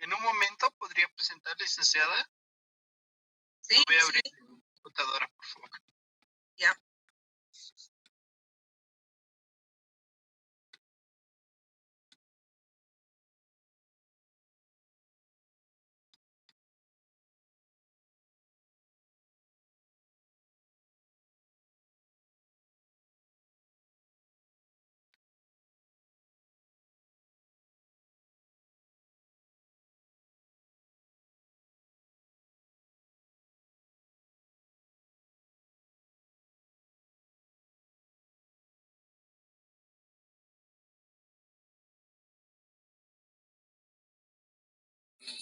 En un momento podría presentar, licenciada. Sí, Voy a sí, abrir mi computadora, por favor. ya.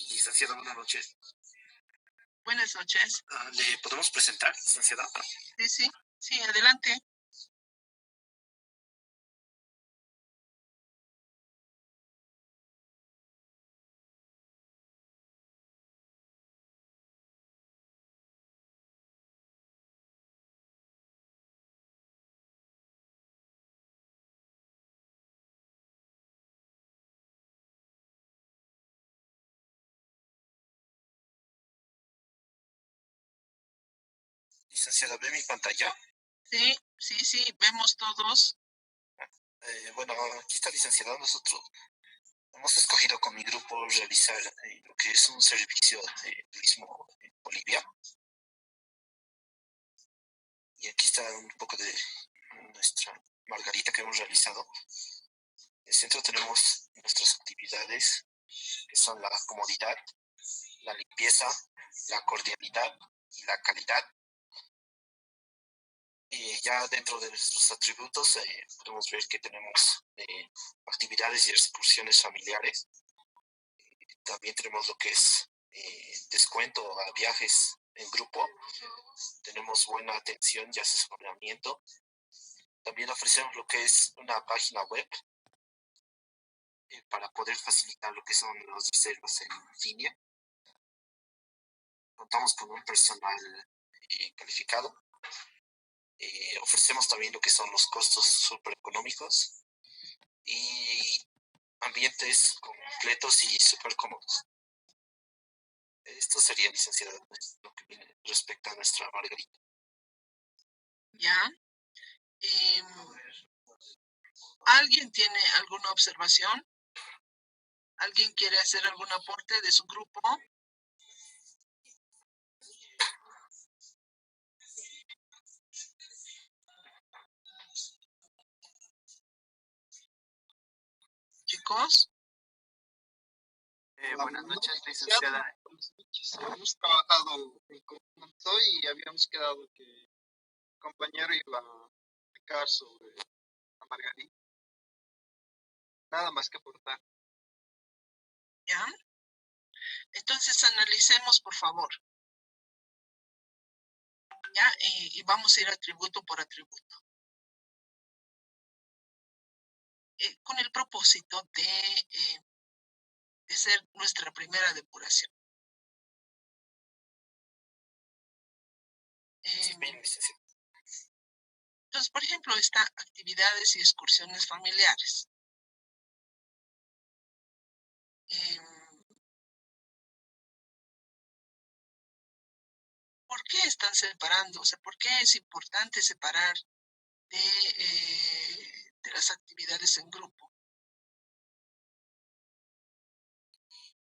Licenciada, buenas noches. Buenas noches. ¿Le podemos presentar, licenciada? Sí, adelante. Licenciada, ¿ve mi pantalla? Sí, vemos todos. Bueno, aquí está, licenciada. Nosotros hemos escogido con mi grupo realizar lo que es un servicio de turismo en Bolivia. Y aquí está un poco de nuestra margarita que hemos realizado. En el centro tenemos nuestras actividades, que son la comodidad, la limpieza, la cordialidad y la calidad. Y ya dentro de nuestros atributos podemos ver que tenemos actividades y excursiones familiares. También tenemos lo que es descuento a viajes en grupo. Tenemos buena atención y asesoramiento. También ofrecemos lo que es una página web para poder facilitar lo que son las reservas en línea. Contamos con un personal calificado. Ofrecemos también lo que son los costos súper económicos y ambientes completos y súper cómodos. Esto sería, licenciada, lo que viene respecto a nuestra margarita. Ya. ¿Alguien tiene alguna observación? ¿Alguien quiere hacer algún aporte de su grupo? Chicos. Buenas noches, licenciada. Hemos trabajado en conjunto y habíamos quedado que el compañero iba a explicar sobre la margarita. Nada más que aportar. Ya. Entonces analicemos, por favor. Ya, y vamos a ir atributo por atributo. Con el propósito de ser nuestra primera depuración. Bien, licenciada. Entonces, por ejemplo, está actividades y excursiones familiares. ¿Por qué están separando? O sea, ¿por qué es importante separar de las actividades en grupo?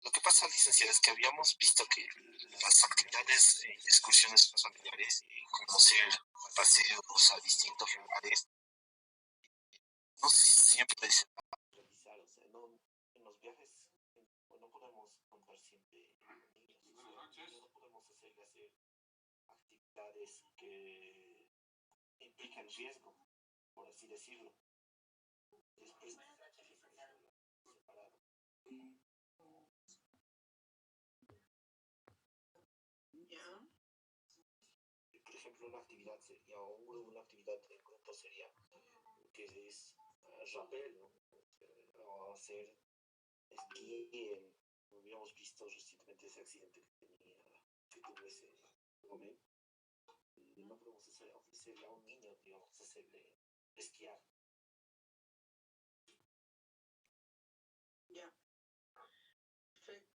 Lo que pasa, licenciada, es que habíamos visto que las actividades y excursiones familiares, conocer paseos a distintos lugares, no siempre se va a realizar. O sea, no, en los viajes no podemos contar siempre con niños. No podemos hacer actividades que implican riesgo, por así decirlo. Después separado. Por ejemplo, una actividad sería, o una actividad en grupo sería, que es rappel, ¿no? O hacer esquí. Habíamos visto recientemente ese accidente que tuvo ese momento. No podemos ofrecerle a un niño, digamos, hacerle esquiar. Ya. Perfecto.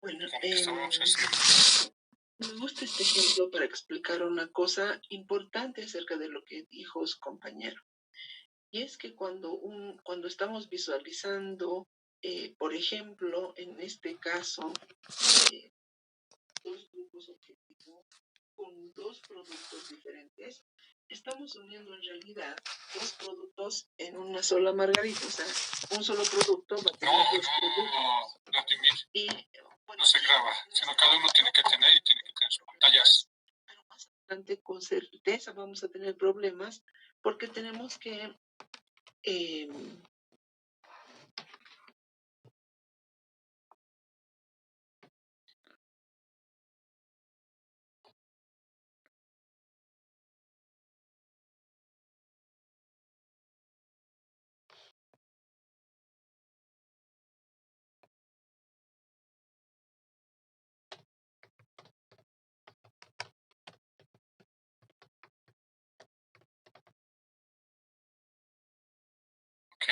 Bueno, como que estábamos así. me gusta este ejemplo para explicar una cosa importante acerca de lo que dijo su compañero. Y es que cuando estamos visualizando, por ejemplo, en este caso, dos grupos objetivos con dos productos diferentes, estamos uniendo en realidad dos productos en una sola margarita. O sea, un solo producto va a tener dos productos. Vladimir, Y, no se graba, sino cada uno tiene que tener sus pantallas. Pero más adelante, con certeza, vamos a tener problemas porque tenemos que Ok.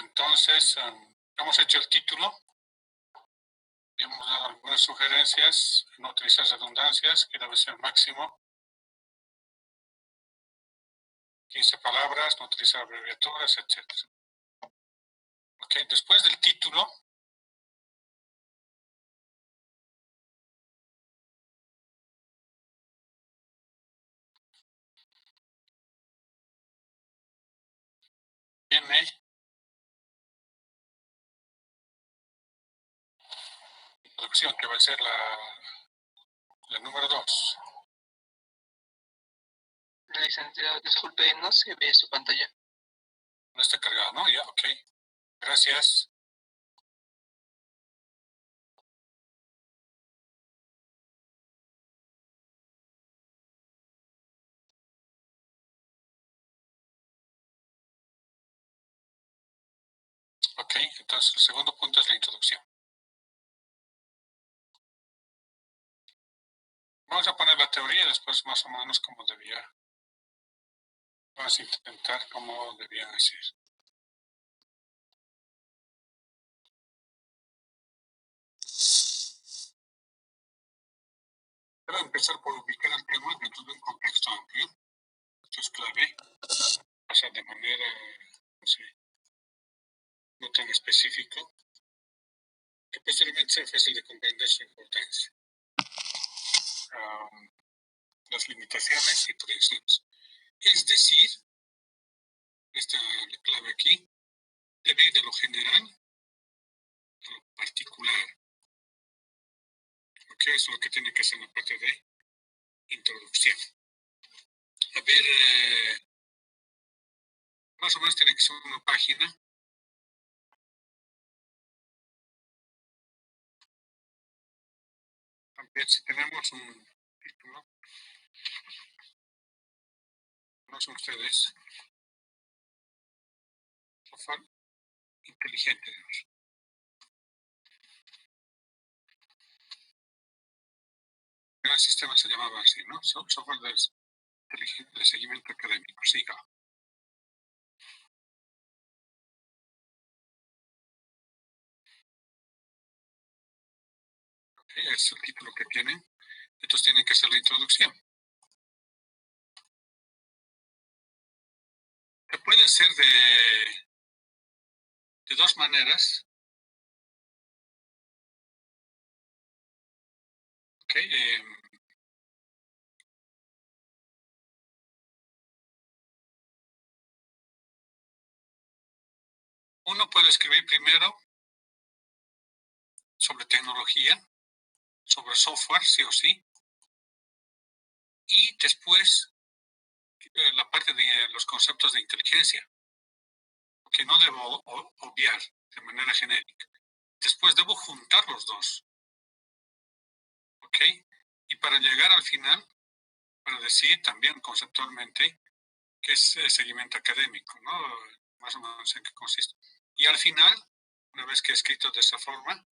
Entonces, hemos hecho el título. Hemos dado algunas sugerencias, no utilizar redundancias, que debe ser máximo 15 palabras, no utilizar abreviaturas, etc. Ok, después del título, viene la introducción, que va a ser la número 2. Licenciado, disculpe, no se ve su pantalla. No está cargado, ¿no? Ya, ok. Gracias. Ok, entonces el segundo punto es la introducción. Vamos a poner la teoría y después más o menos cómo debía. Vamos a intentar cómo debían decir. Quiero empezar por ubicar el tema dentro de un contexto amplio. Esto es clave. Pasar de manera, no tan específico, que posteriormente sea fácil de comprender su importancia. Las limitaciones y proyecciones. Es decir, esta es la clave aquí, debe ir de lo general a lo particular. Ok, eso es lo que tiene que ser en la parte de introducción. A ver, más o menos tiene que ser una página. También si tenemos un título, no son ustedes, software inteligente. El sistema se llamaba así, ¿no? Software de seguimiento académico, SIGA. Okay, es el título que tienen. Entonces tienen que ser la introducción. Que puede ser de dos maneras. Okay, uno puede escribir primero sobre tecnología, sobre software, sí o sí, y después la parte de los conceptos de inteligencia, que no debo obviar de manera genérica. Después debo juntar los dos, ¿ok? Y para llegar al final, para decir también conceptualmente qué es seguimiento académico, ¿no? Más o menos en qué consiste. Y al final, una vez que he escrito de esa forma,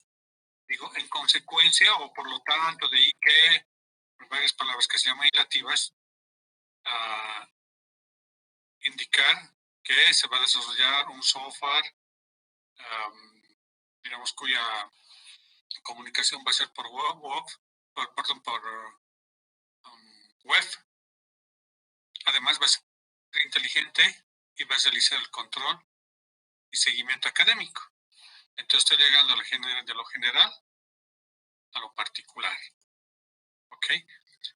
digo, en consecuencia o por lo tanto, de ahí que, varias palabras que se llaman ilativas, indicar que se va a desarrollar un software, digamos, cuya comunicación va a ser por web. Además va a ser inteligente y va a realizar el control y seguimiento académico. Entonces estoy llegando de lo general a lo particular. ¿Ok?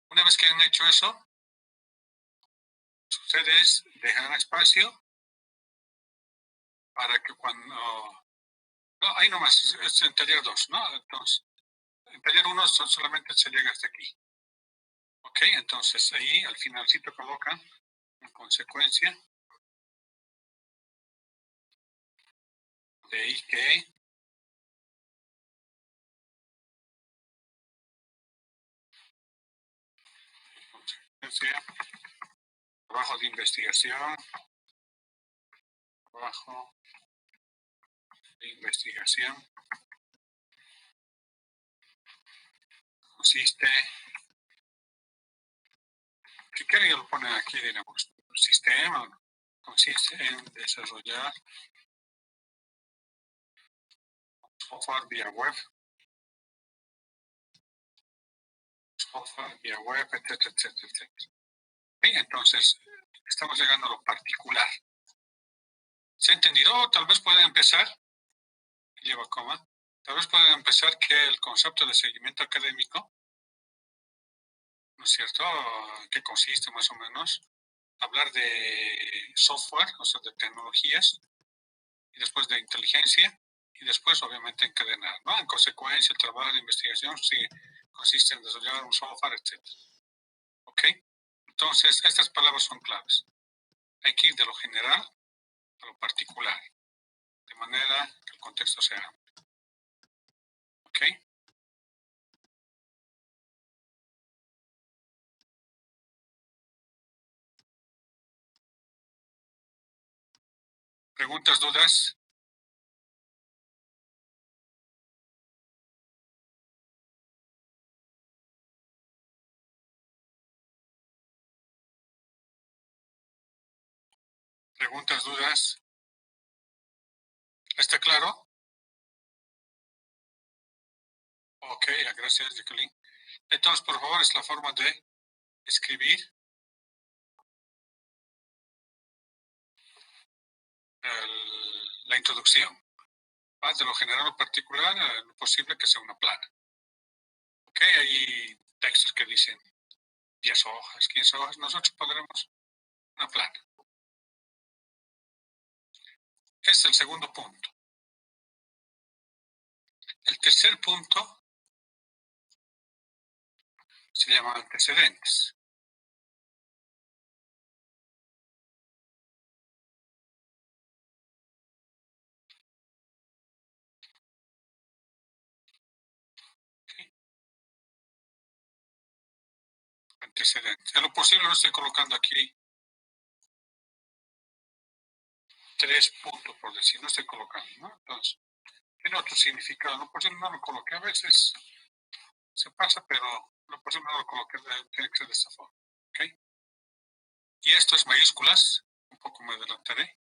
Una vez que han hecho eso, ustedes dejan espacio para que cuando... No, ahí nomás, es en taller 2, ¿no? Entonces, en taller 1 solamente se llega hasta aquí. ¿Ok? Entonces ahí al finalcito colocan en consecuencia de ahí que trabajo de investigación, consiste, si quieren yo lo ponen aquí, digamos, sistema, consiste en desarrollar software vía web, etcétera, etcétera, etcétera. Y entonces, estamos llegando a lo particular. ¿Se ha entendido? Tal vez pueden empezar, lleva coma, tal vez pueden empezar que el concepto de seguimiento académico, ¿no es cierto? ¿Qué consiste más o menos? Hablar de software, o sea, de tecnologías, y después de inteligencia, y después obviamente encadenar, ¿no? En consecuencia, el trabajo de investigación sí consiste en desarrollar un software, etc. ¿Ok? Entonces, estas palabras son claves. Hay que ir de lo general a lo particular, de manera que el contexto sea amplio. ¿Ok? ¿Preguntas, dudas? ¿Preguntas, dudas? ¿Está claro? Ok, gracias, Jacqueline. Entonces, por favor, es la forma de escribir la introducción. Va de lo general a lo particular, lo posible que sea una plana. Ok, hay textos que dicen 10 hojas, 15 hojas, nosotros pondremos una plana. Este es el segundo punto. El tercer punto se llama antecedentes. ¿Okay? Antecedentes. En lo posible lo estoy colocando aquí 3 puntos, por decir, no estoy colocando, ¿no? Entonces, tiene otro significado. En lo posible no lo coloqué. A veces se pasa, pero en lo posible no lo coloqué. Tiene que ser de esta forma. ¿Ok? Y esto es mayúsculas. Un poco me adelantaré.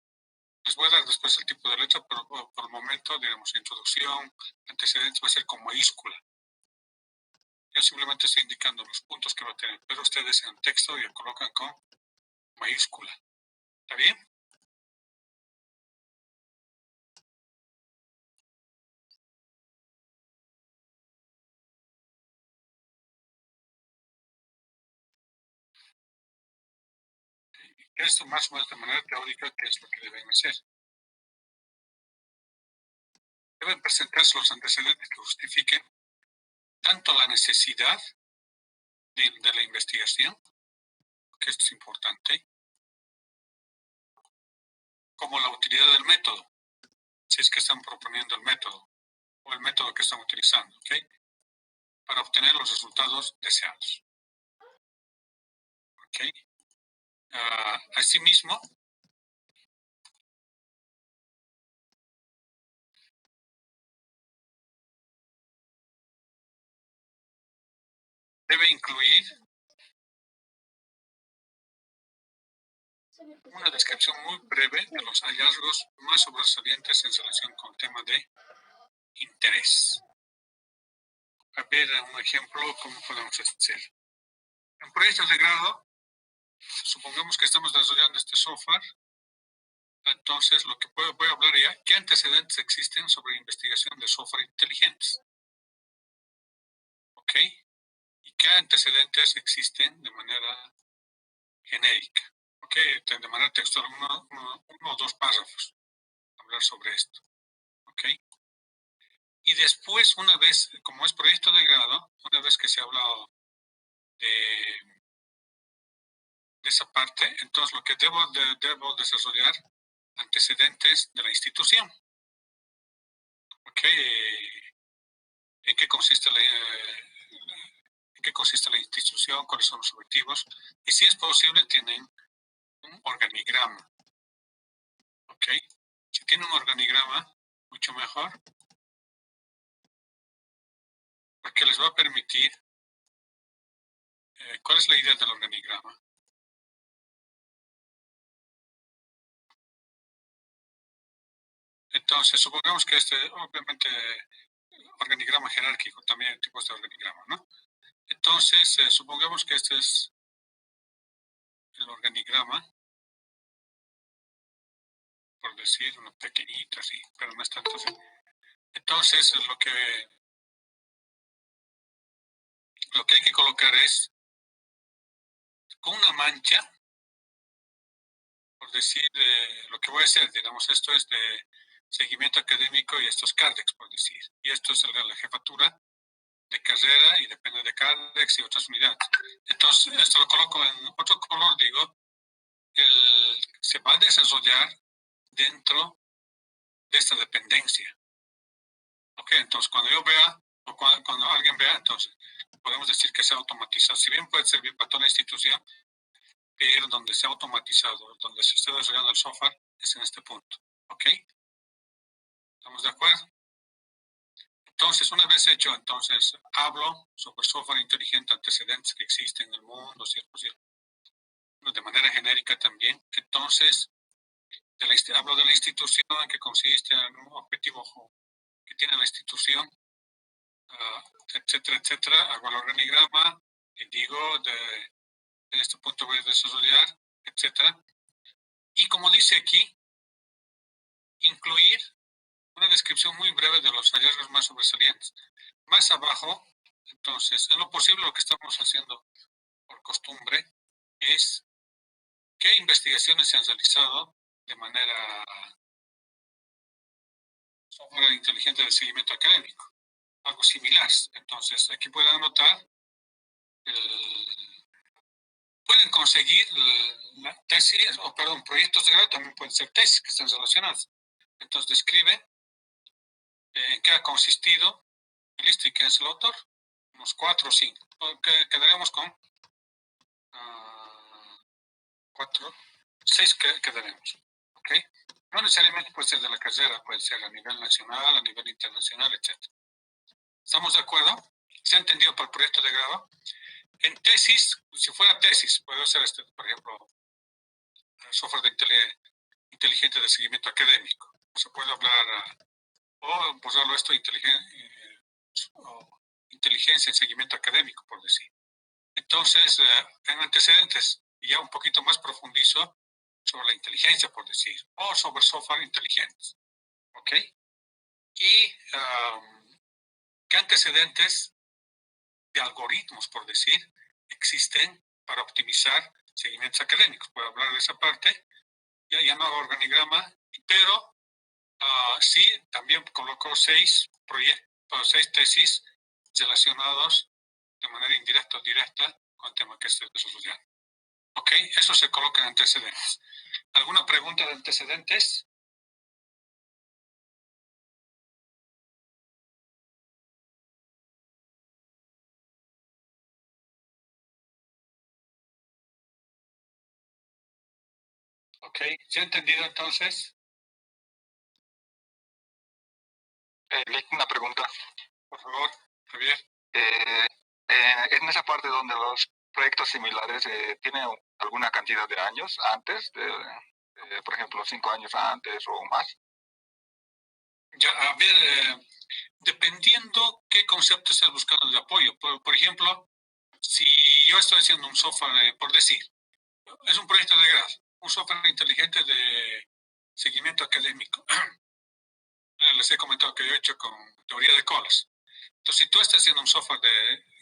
Les voy a dar después el tipo de letra, pero por el momento, digamos, introducción, antecedentes va a ser con mayúscula. Yo simplemente estoy indicando los puntos que va a tener, pero ustedes en el texto ya colocan con mayúscula. ¿Está bien? Esto más o menos de manera teórica, ¿qué es lo que deben hacer? Deben presentarse los antecedentes que justifiquen tanto la necesidad de la investigación, que esto es importante, como la utilidad del método, si es que están proponiendo el método o el método que están utilizando, ¿ok? Para obtener los resultados deseados. ¿Ok? Asimismo, debe incluir una descripción muy breve de los hallazgos más sobresalientes en relación con el tema de interés. a ver un ejemplo, cómo podemos hacer. En proyectos de grado, supongamos que estamos desarrollando este software. Entonces, lo que voy a hablar ya, ¿qué antecedentes existen sobre investigación de software inteligentes? ¿Ok? ¿Y qué antecedentes existen de manera genérica? ¿Ok? De manera textual, uno o dos párrafos, hablar sobre esto. ¿Ok? Y después, una vez, como es proyecto de grado, una vez que se ha hablado de esa parte, entonces lo que debo desarrollar antecedentes de la institución. ¿Ok? ¿En qué consiste la institución? ¿Cuáles son los objetivos? Y si es posible, tienen un organigrama. ¿Ok? Si tienen un organigrama, mucho mejor, porque les va a permitir, ¿cuál es la idea del organigrama? Entonces, supongamos que obviamente, organigrama jerárquico, también hay tipos de organigrama, ¿no? Entonces, supongamos que este es el organigrama, por decir, una pequeñita así, pero no es tanto así. Entonces, lo que hay que colocar es con una mancha, por decir, lo que voy a hacer, digamos, esto es de seguimiento académico y esto es CARDEX, por decir. Y esto es la jefatura de carrera y depende de CARDEX y otras unidades. Entonces, esto lo coloco en otro color, digo, se va a desarrollar dentro de esta dependencia. Ok, entonces cuando yo vea, o cuando alguien vea, entonces podemos decir que se ha automatizado. Si bien puede servir para toda la institución, pero donde se ha automatizado, donde se está desarrollando el software, es en este punto. ¿Ok? ¿Estamos de acuerdo? Entonces, una vez hecho, entonces hablo sobre software inteligente, antecedentes que existen en el mundo, si es posible, de manera genérica también. Entonces, hablo de la institución, en qué consiste, en un objetivo que tiene la institución, etcétera, etcétera. Hago el organigrama y digo, en este punto voy a desarrollar, etcétera. Y como dice aquí, incluir una descripción muy breve de los hallazgos más sobresalientes. Más abajo, entonces, en lo posible lo que estamos haciendo por costumbre es qué investigaciones se han realizado de manera software inteligente de seguimiento académico. Algo similar. Entonces, aquí pueden anotar, pueden conseguir tesis, proyectos de grado también pueden ser tesis que están relacionadas. Entonces, describe en qué ha consistido, y listo, y quién es el autor. Unos 4 o 5. Quedaremos con 6 quedaremos. ¿Ok? No necesariamente puede ser de la carrera, puede ser a nivel nacional, a nivel internacional, etc. ¿Estamos de acuerdo? ¿Se ha entendido por el proyecto de grado? En tesis, si fuera tesis, puede ser, por ejemplo, software inteligente de seguimiento académico. Se puede hablar, o posarlo esto, inteligencia en seguimiento académico, por decir. Entonces, en antecedentes, ya un poquito más profundizo sobre la inteligencia, por decir, o sobre software inteligente. ¿Ok? Y qué antecedentes de algoritmos, por decir, existen para optimizar seguimientos académicos. Puedo hablar de esa parte, ya no hago organigrama, pero sí, también coloco 6 tesis relacionados de manera indirecta o directa con el tema que estoy desarrollando. ¿Ok? Eso se coloca en antecedentes. ¿Alguna pregunta de antecedentes? Ok, ¿ya he entendido entonces? Una pregunta. Por favor, Javier. En esa parte donde los proyectos similares tienen alguna cantidad de años antes, por ejemplo, 5 años antes o más. Ya, a ver, dependiendo qué concepto estás buscando de apoyo. Por ejemplo, si yo estoy haciendo un software, por decir, es un proyecto de grado, un software inteligente de seguimiento académico. Les he comentado que yo he hecho con teoría de colas. Entonces, si tú estás haciendo un software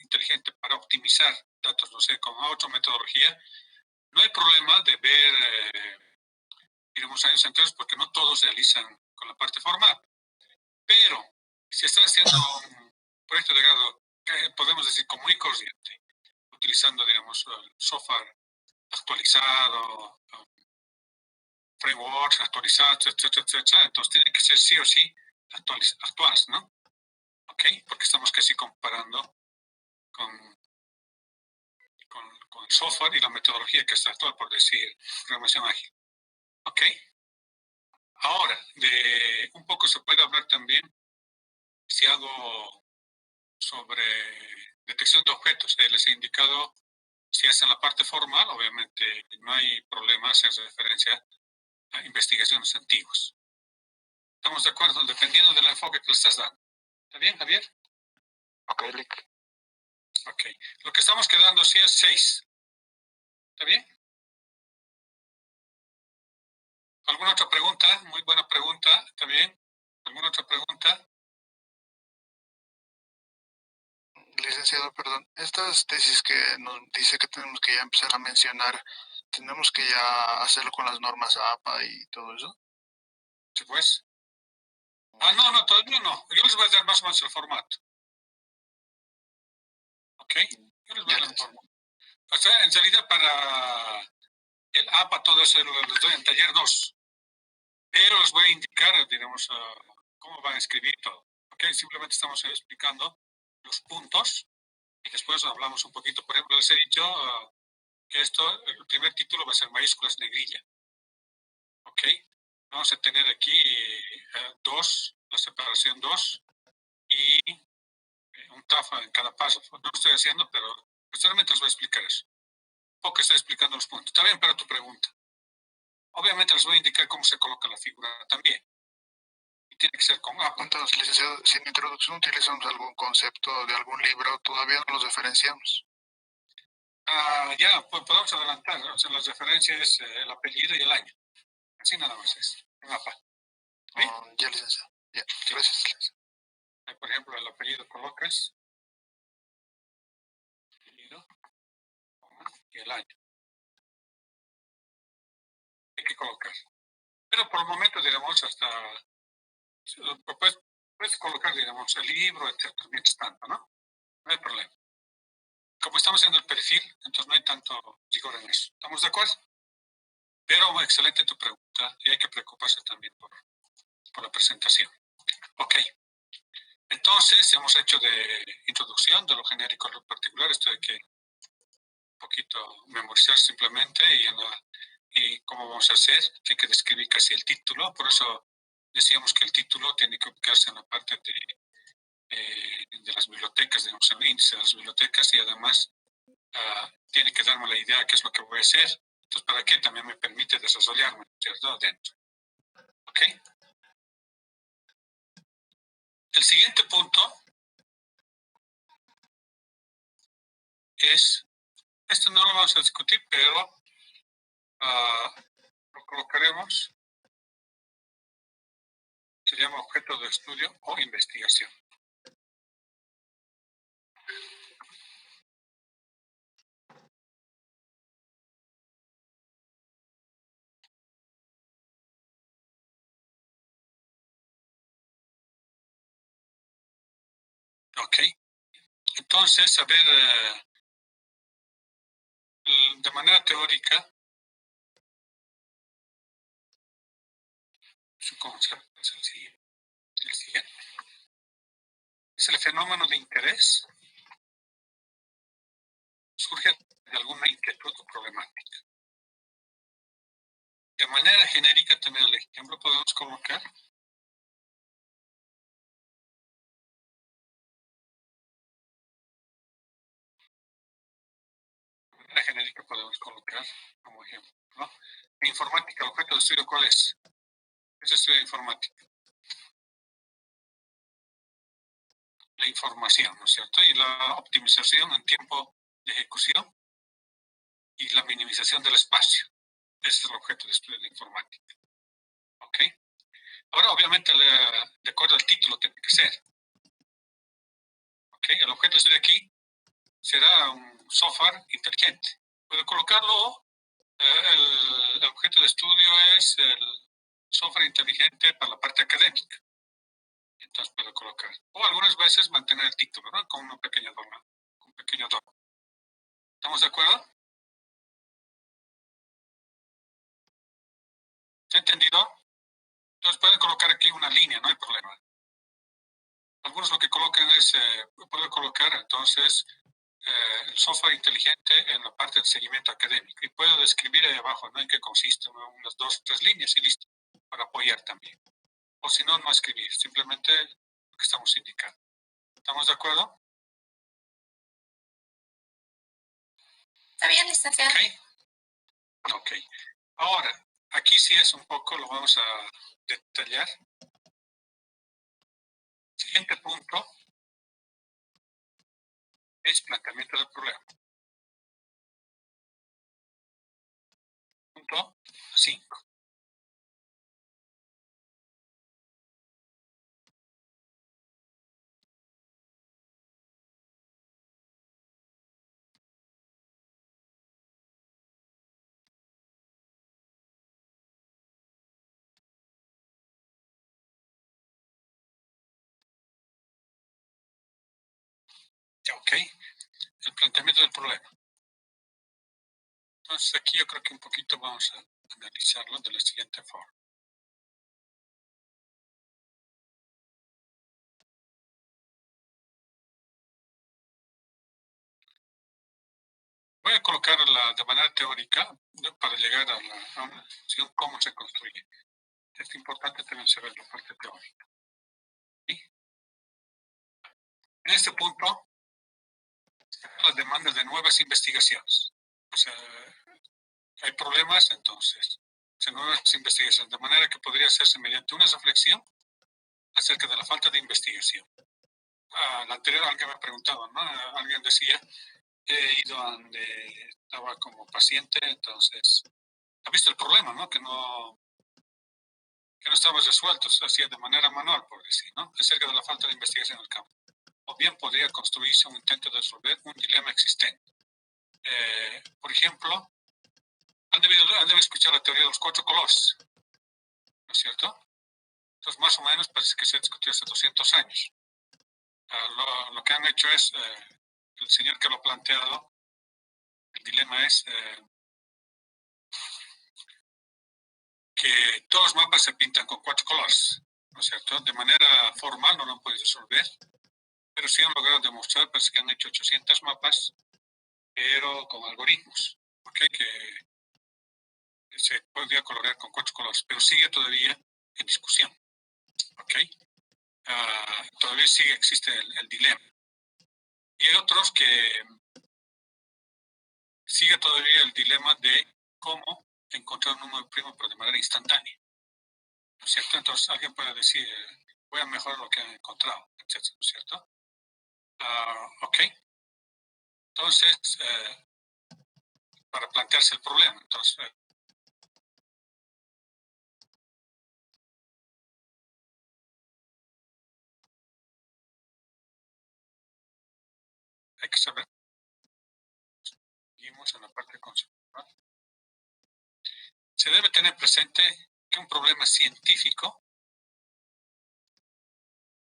inteligente para optimizar datos, no sé, con otra metodología, no hay problema de ver, digamos, años anteriores, porque no todos realizan con la parte formal. Pero, si estás haciendo un proyecto de grado, podemos decir, común y corriente, utilizando, digamos, el software actualizado, frameworks actualizados, etcétera, etcétera, entonces tiene que ser sí o sí actuales, ¿no? ¿Ok? Porque estamos casi comparando con el software y la metodología que está actual, por decir, programación ágil. ¿Ok? Ahora, un poco se puede hablar también, si hago sobre detección de objetos. Les he indicado, si es en la parte formal, obviamente no hay problema hacer referencia a investigaciones antiguas. ¿Estamos de acuerdo? Dependiendo del enfoque que le estás dando. ¿Está bien, Javier? Ok, Lick. Ok. Lo que estamos quedando sí es 6. ¿Está bien? ¿Alguna otra pregunta? Muy buena pregunta. ¿Está bien? ¿Alguna otra pregunta? Licenciado, perdón, estas tesis que nos dice que tenemos que ya empezar a mencionar, ¿tenemos que ya hacerlo con las normas APA y todo eso? Sí, pues. No, todavía no. Yo les voy a dar más o menos el formato. ¿Ok? Yo les voy a dar el formato. O sea, en realidad para el APA todo eso les doy en taller 2. Pero les voy a indicar, digamos, cómo van a escribir todo. ¿Ok? Simplemente estamos explicando los puntos y después hablamos un poquito. Por ejemplo, les he dicho que el primer título va a ser mayúsculas negrilla. ¿Ok? Vamos a tener aquí 2, la separación 2 y un TAFA en cada paso. No lo estoy haciendo, pero posteriormente les voy a explicar eso. Porque estoy explicando los puntos. Está bien para tu pregunta. Obviamente les voy a indicar cómo se coloca la figura también. Y tiene que ser con APA. Entonces, licenciado, si en introducción utilizamos algún concepto de algún libro, todavía no los diferenciamos. Ya, pues podemos adelantar. O sea, las referencias es el apellido y el año. Así nada más es. En APA. ¿Sí? Ya, licenciado. Ya, Sí. gracias, licenciado. Por ejemplo, el apellido colocas. Apellido y el año. Hay que colocar. Pero por el momento, digamos, hasta puedes colocar, digamos, el libro, etcétera, mientras tanto, ¿no? No hay problema. Como estamos haciendo el perfil, entonces no hay tanto rigor en eso. ¿Estamos de acuerdo? Pero excelente tu pregunta y hay que preocuparse también por la presentación. Ok. Entonces, hemos hecho de introducción de lo genérico a lo particular. Esto hay que un poquito memorizar simplemente y cómo vamos a hacer. Hay que describir casi el título. Por eso decíamos que el título tiene que ubicarse en la parte de las bibliotecas, digamos, en el índice de las bibliotecas y además tiene que darme la idea de qué es lo que voy a hacer. Entonces, ¿para qué? También me permite desarrollarme, ¿cierto? Dentro. ¿Ok? El siguiente punto es, esto no lo vamos a discutir, pero lo colocaremos, se llama objeto de estudio o investigación. ¿Ok? Entonces, a ver, de manera teórica, su concepto es el siguiente. Es el fenómeno de interés surge de alguna inquietud o problemática. De manera genérica, también el ejemplo podemos colocar genérica podemos colocar como ejemplo, ¿no? En informática, el objeto de estudio, ¿cuál es? Es estudio de informática. la información, ¿no es cierto? Y la optimización en tiempo de ejecución y la minimización del espacio. Ese es el objeto de estudio de la informática. ¿Ok? Ahora, obviamente, de acuerdo al título, tiene que ser. ¿Ok? El objeto de estudio aquí será un software inteligente. Puedo colocarlo, el objeto de estudio es el software inteligente para la parte académica. Entonces puedo colocar. O algunas veces mantener el título, ¿no? Con una pequeña doma, un pequeño doma. ¿Estamos de acuerdo? ¿Se ha entendido? Entonces pueden colocar aquí una línea, no hay problema. Algunos lo que colocan es, puedo colocar entonces el software inteligente en la parte de seguimiento académico y puedo describir ahí abajo, ¿no? En qué consiste, ¿no? Unas 2 o 3 líneas y listo, para apoyar también. O si no, no escribir, simplemente lo que estamos indicando. ¿Estamos de acuerdo? Está bien, licenciado. Ok. Ahora, aquí sí es un poco, lo vamos a detallar. Siguiente punto es planteamiento del problema. Punto 5. Ok. El planteamiento del problema. Entonces aquí yo creo que un poquito vamos a analizarlo de la siguiente forma. Voy a colocarla de manera teórica para llegar a la solución, cómo se construye. Es importante también saber la parte teórica. ¿Sí? En este punto, las demandas de nuevas investigaciones. O sea, hay problemas, entonces, nuevas investigaciones, de manera que podría hacerse mediante una reflexión acerca de la falta de investigación. La anterior alguien me preguntaba, ¿no? Alguien decía, he ido donde estaba como paciente, entonces, ha visto el problema, ¿no? Que no estaba resuelto, se hacía de manera manual, por decir, ¿no? Acerca de la falta de investigación en el campo. O bien podría construirse un intento de resolver un dilema existente. Por ejemplo, han debido escuchar la teoría de los 4 colores, ¿no es cierto? Entonces, más o menos, parece que se discutió hace 200 años. Lo que han hecho es, el señor que lo ha planteado, el dilema es que todos los mapas se pintan con 4 colores, ¿no es cierto? De manera formal no lo han podido resolver, pero sí han logrado demostrar, parece que han hecho 800 mapas, pero con algoritmos, ¿ok? Que se podría colorear con 4 colores, pero sigue todavía en discusión, ¿ok? Todavía existe el dilema. Y hay otros que sigue todavía el dilema de cómo encontrar un número primo, pero de manera instantánea, ¿no es cierto? Entonces alguien puede decir, voy a mejorar lo que han encontrado, etcétera, ¿no es cierto? Ok. Entonces, para plantearse el problema, entonces, hay que saber, seguimos en la parte conceptual. Se debe tener presente que un problema científico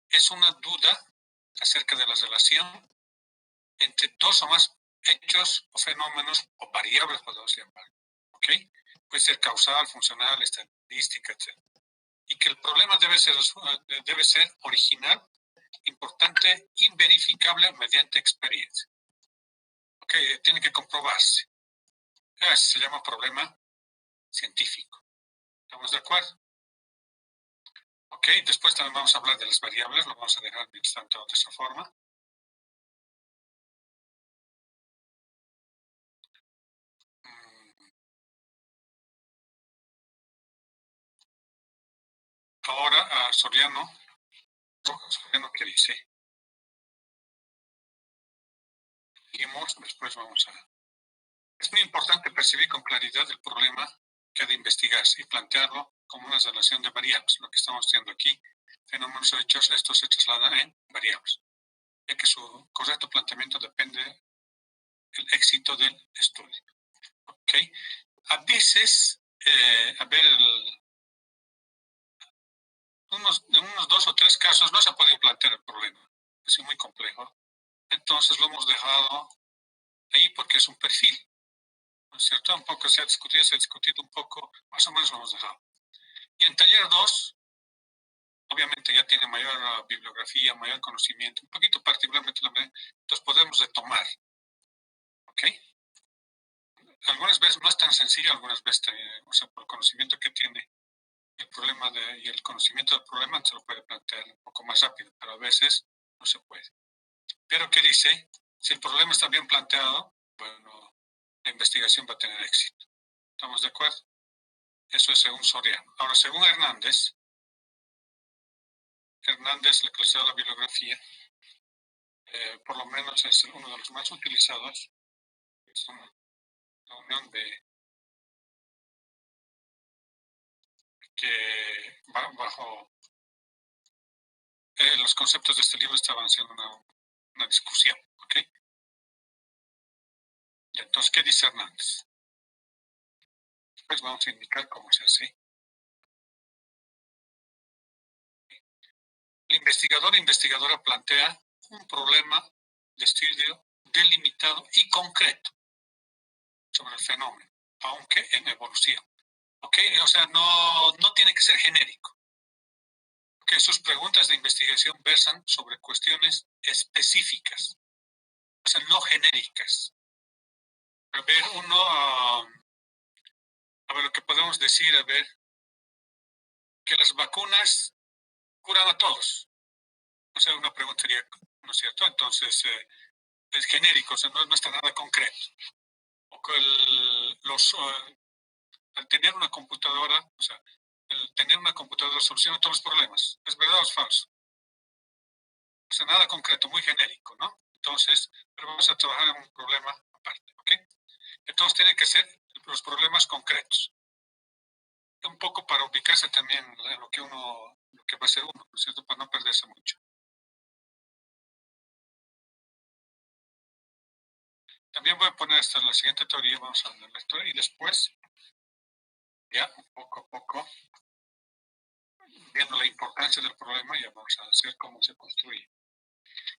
es una duda acerca de la relación entre 2 o más hechos o fenómenos o variables, podemos llamar. ¿Ok? Puede ser causal, funcional, estadística, etc. Y que el problema debe ser original, importante, inverificable mediante experiencia. ¿Ok? Tiene que comprobarse. Ese se llama problema científico. ¿Estamos de acuerdo? Ok, después también vamos a hablar de las variables, lo vamos a dejar mientras tanto de esa forma. Ahora, Soriano, ¿qué dice? Seguimos, después vamos a... Es muy importante percibir con claridad el problema que ha de investigarse y plantearlo como una relación de variables. Lo que estamos haciendo aquí, fenómenos o hechos, esto se traslada en variables, ya que su correcto planteamiento depende del éxito del estudio. ¿Ok? A veces, en unos 2 o 3 casos no se ha podido plantear el problema. Es muy complejo. Entonces lo hemos dejado ahí porque es un perfil. ¿No es cierto? Un poco se ha discutido un poco, más o menos lo hemos dejado. Y en taller 2, obviamente ya tiene mayor bibliografía, mayor conocimiento, un poquito particularmente entonces podemos retomar. ¿Ok? Algunas veces no es tan sencillo, algunas veces, o sea, por el conocimiento que tiene el problema y el conocimiento del problema se lo puede plantear un poco más rápido, pero a veces no se puede. Pero ¿qué dice? Si el problema está bien planteado, bueno, la investigación va a tener éxito. ¿Estamos de acuerdo? Eso es según Soriano. Ahora, según Hernández, el que hizo la bibliografía, por lo menos es uno de los más utilizados, es la unión de que bajo los conceptos de este libro estaban haciendo una discusión, ¿ok? Y entonces, ¿qué dice Hernández? Después vamos a indicar cómo se hace. El investigador o investigadora plantea un problema de estudio delimitado y concreto sobre el fenómeno, aunque en evolución. ¿Ok? O sea, no tiene que ser genérico. ¿Ok? Sus preguntas de investigación versan sobre cuestiones específicas, o sea, no genéricas. A ver, a ver, lo que podemos decir, a ver, que las vacunas curan a todos. O sea, una pregunta sería, ¿no es cierto? Entonces, es genérico, o sea, no está nada concreto. O que al tener una computadora, o sea, el tener una computadora soluciona todos los problemas. ¿Es verdad o es falso? O sea, nada concreto, muy genérico, ¿no? Entonces, pero vamos a trabajar en un problema aparte, ¿ok? Entonces, tienen que ser los problemas concretos. Un poco para ubicarse también en lo que va a ser uno, ¿no es cierto? Para no perderse mucho. También voy a poner esta en la siguiente teoría, vamos a ver la historia, y después, ya poco a poco, viendo la importancia del problema, ya vamos a hacer cómo se construye.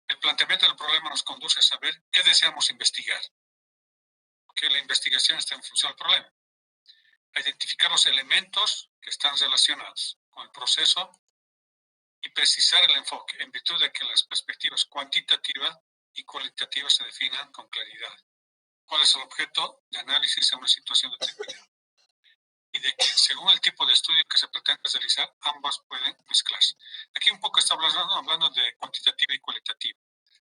El planteamiento del problema nos conduce a saber qué deseamos investigar. Porque la investigación está en función del problema. A identificar los elementos que están relacionados con el proceso y precisar el enfoque, en virtud de que las perspectivas cuantitativa y cualitativa se definan con claridad. ¿Cuál es el objeto de análisis en una situación determinada? Y de que, según el tipo de estudio que se pretende realizar, ambas pueden mezclarse. Aquí un poco está hablando de cuantitativa y cualitativa.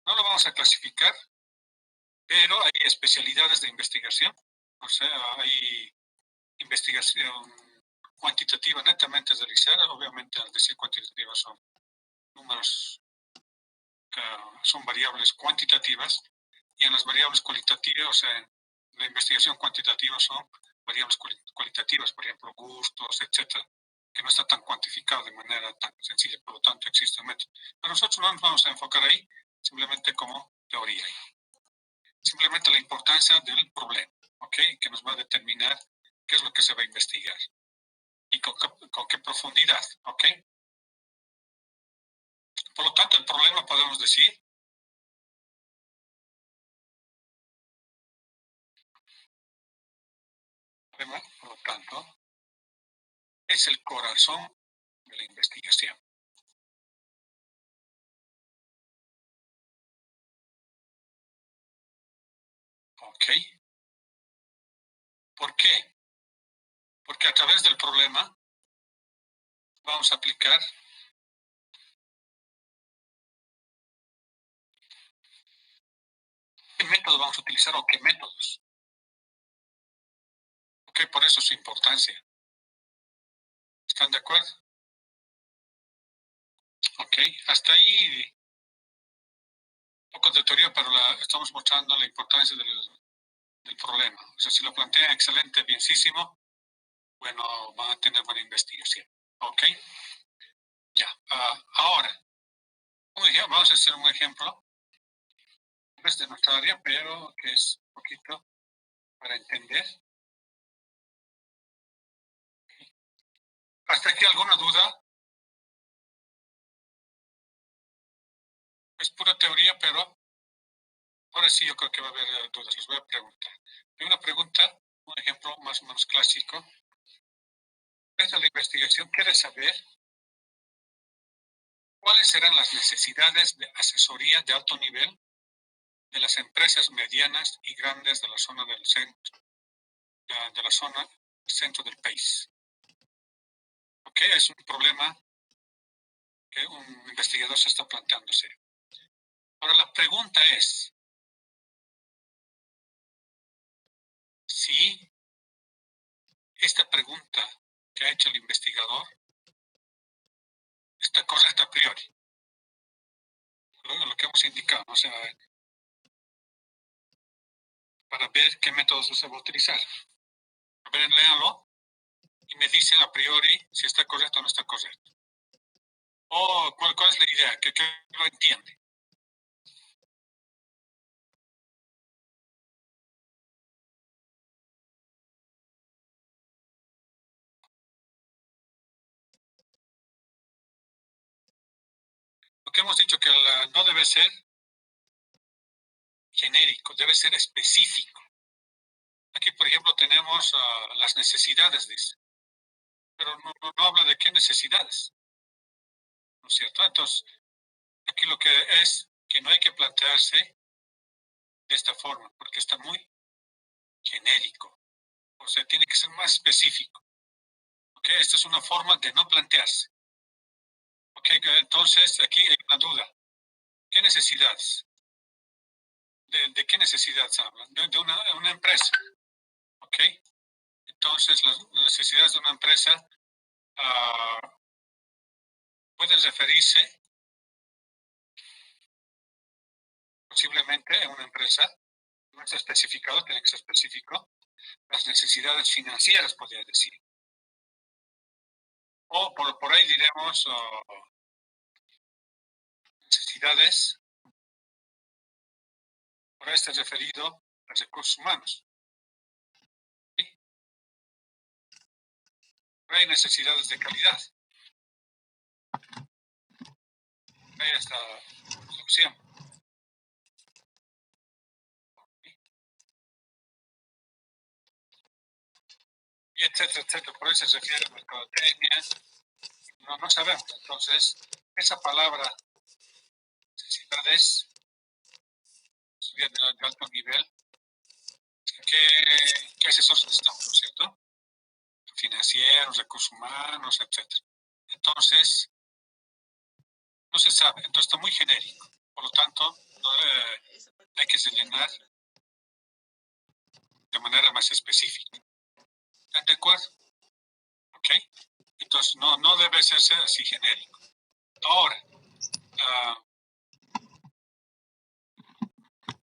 No lo vamos a clasificar, pero hay especialidades de investigación. O sea, hay investigación cuantitativa netamente realizada. Obviamente, al decir cuantitativa son números, son variables cuantitativas, y en las variables cualitativas, o sea, en la investigación cuantitativa son variables cualitativas, por ejemplo, gustos, etcétera, que no está tan cuantificado de manera tan sencilla, por lo tanto existe un método. Pero nosotros no nos vamos a enfocar ahí, simplemente como teoría. Simplemente la importancia del problema, ¿ok? Que nos va a determinar qué es lo que se va a investigar y con qué profundidad, ¿ok? Por lo tanto, el problema podemos decir, por lo tanto, es el corazón de la investigación. ¿Ok? ¿Por qué? Porque a través del problema vamos a aplicar qué método vamos a utilizar o qué métodos. ¿Ok? Por eso su importancia. ¿Están de acuerdo? Ok, hasta ahí un poco de teoría, pero estamos mostrando la importancia del problema. O sea, si lo plantean excelente, bienísimo, bueno, van a tener buena investigación. ¿Ok? Ya. Ahora, vamos a hacer un ejemplo. No es de nuestra área, pero que es un poquito para entender. ¿Hasta aquí alguna duda? Es pura teoría, pero ahora sí yo creo que va a haber dudas. Les voy a preguntar. Hay una pregunta, un ejemplo más o menos clásico. Desde la investigación quiere saber cuáles serán las necesidades de asesoría de alto nivel de las empresas medianas y grandes de la zona del centro, de la zona centro del país. ¿Ok? Es un problema que un investigador se está planteándose. Ahora la pregunta es si esta pregunta que ha hecho el investigador está correcta a priori. Lo que hemos indicado, o sea, para ver qué métodos se va a utilizar. A ver, léanlo y me dicen a priori si está correcto o no está correcto. O cuál es la idea, que lo entiende. Lo que hemos dicho que no debe ser genérico, debe ser específico. Aquí, por ejemplo, tenemos las necesidades, dice, pero no habla de qué necesidades, ¿no es cierto? Entonces, aquí lo que es que no hay que plantearse de esta forma, porque está muy genérico, o sea, tiene que ser más específico. ¿Ok? Esta es una forma de no plantearse. ¿Ok? Entonces, aquí hay una duda. ¿Qué necesidades? ¿De qué necesidades hablan? De una empresa. ¿Ok? Entonces, las necesidades de una empresa pueden referirse posiblemente a una empresa, no está especificado, tiene que ser específico, las necesidades financieras, podría decir. O por ahí diremos necesidades, por ahí está referido a recursos humanos. ¿Sí? Por ahí hay necesidades de calidad. Ahí está la opción. Y etcétera, etcétera. Por ahí se refiere a mercadotecnia. No sabemos. Entonces, esa palabra necesidades de alto nivel, ¿qué asesores necesitamos, ¿no es cierto? Financieros, recursos humanos, etcétera. Entonces, no se sabe. Entonces, está muy genérico. Por lo tanto, hay que rellenar de manera más específica. ¿Están de acuerdo? ¿Ok? Entonces, no debe ser así genérico. Ahora,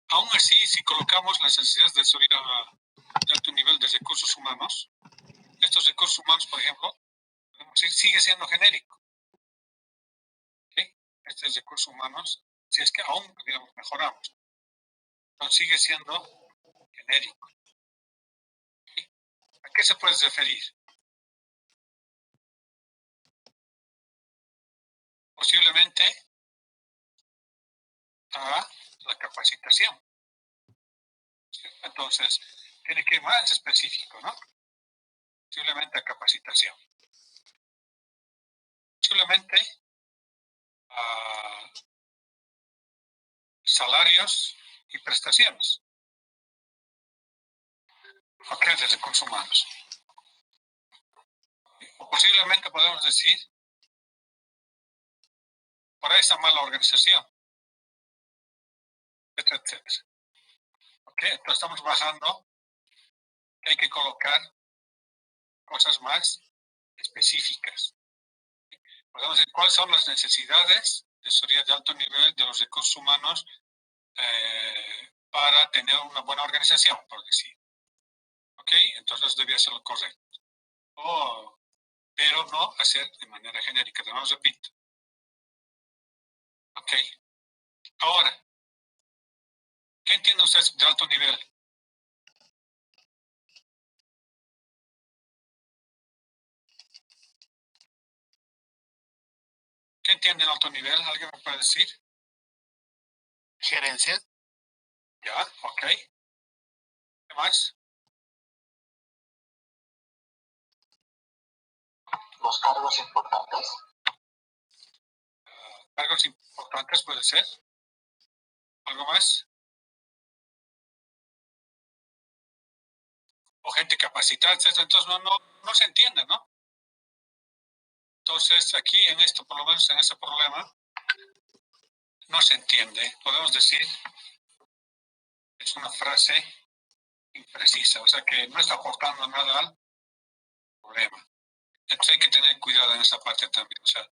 aún así, si colocamos las necesidades de subir de alto nivel de recursos humanos, estos recursos humanos, por ejemplo, sigue siendo genérico. ¿Okay? Estos recursos humanos, si es que aún, digamos, mejoramos, entonces sigue siendo genérico. ¿Okay? ¿A qué se puede referir? Posiblemente a la capacitación. Entonces, tiene que ir más específico, ¿no? Posiblemente a capacitación. Posiblemente a salarios y prestaciones. ¿Ok? De recursos humanos. O posiblemente podemos decir, por esa mala organización, etcétera, etcétera. ¿Ok? Entonces estamos bajando que hay que colocar cosas más específicas. Podemos decir cuáles son las necesidades de asesoría de alto nivel de los recursos humanos para tener una buena organización, por decir. ¿Ok? Entonces debía ser lo correcto. Pero no hacer de manera genérica, de nuevo repito. ¿Ok? Ahora, ¿qué entiende usted de alto nivel? ¿Qué entiende en alto nivel? ¿Alguien me puede decir? Gerencia. Ya, ok. ¿Qué más? Los cargos importantes. Cargos importantes puede ser. ¿Algo más? O gente capacitada, etc. Entonces no se entiende, ¿no? Entonces aquí en esto, por lo menos en ese problema, no se entiende. Podemos decir, es una frase imprecisa, o sea que no está aportando nada al problema. Entonces hay que tener cuidado en esa parte también, o sea,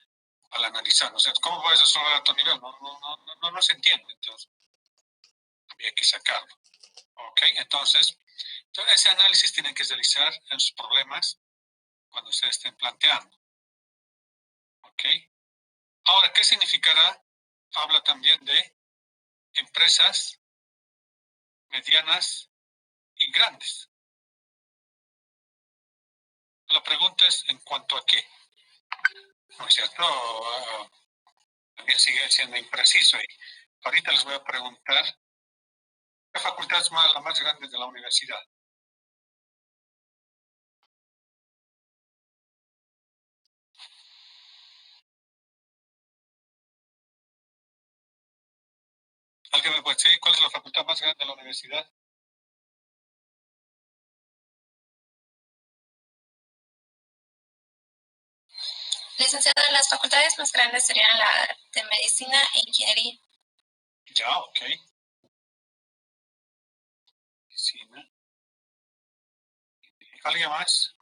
al analizar, o sea, ¿cómo puedes resolver a alto nivel? No se entiende, entonces había que sacarlo. ¿Ok? Entonces, ese análisis tienen que realizar en sus problemas cuando se estén planteando. ¿Ok? Ahora, ¿qué significará? Habla también de empresas medianas y grandes. La pregunta es en cuanto a qué. ¿No es cierto? También sigue siendo impreciso. Y ahorita les voy a preguntar, ¿qué facultad es la más grande de la universidad? ¿Alguien me puede decir cuál es la facultad más grande de la universidad? Licenciado, las facultades más grandes serían la de Medicina e Ingeniería. Ya, ok. Medicina. ¿Alguien más?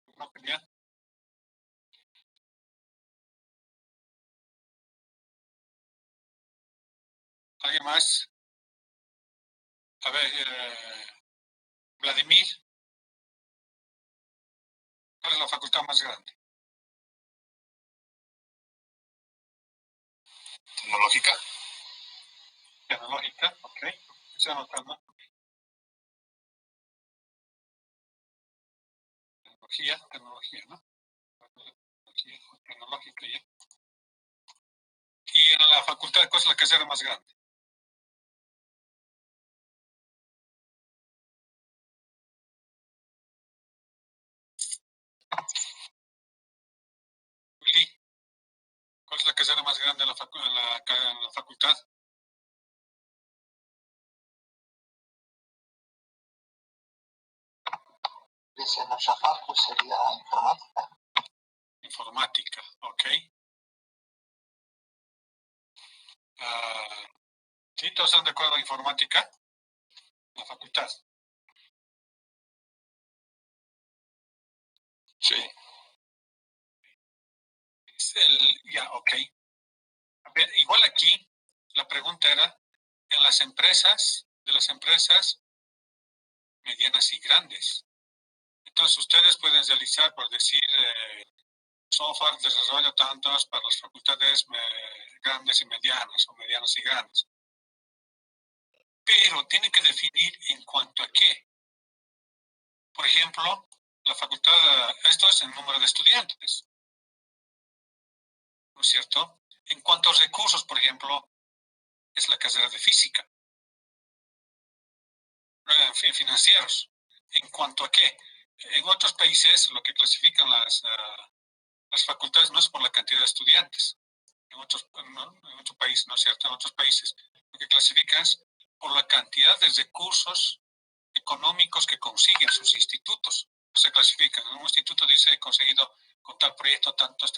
¿Una opinión? ¿Alguien más? A ver, Vladimir, ¿cuál es la facultad más grande? Tecnológica. Tecnológica, ok. Estoy anotando. Tecnología, ¿no? Tecnológica, ya. Y en la facultad, ¿cuál es la carrera más grande? Willy, ¿cuál es la carrera más grande en la facultad? Dice, nuestra facultad sería informática. Informática, ok. ¿Sí? ¿Todos están de acuerdo en informática? La facultad. Sí. Ya, ok. A ver, igual aquí, la pregunta era, en las empresas, de las empresas medianas y grandes. Entonces, ustedes pueden realizar, por decir, software de desarrollo tantos para las facultades grandes y medianas, o medianas y grandes. Pero tienen que definir en cuanto a qué. Por ejemplo, la facultad, esto es el número de estudiantes, ¿no es cierto? En cuanto a recursos, por ejemplo, es la carrera de física. En fin, financieros. ¿En cuanto a qué? En otros países lo que clasifican las facultades no es por la cantidad de estudiantes. En otros países, ¿no es cierto? En otros países lo que clasifican es por la cantidad de recursos económicos que consiguen sus institutos. Se clasifican. En un instituto dice he conseguido con tal proyecto tantos.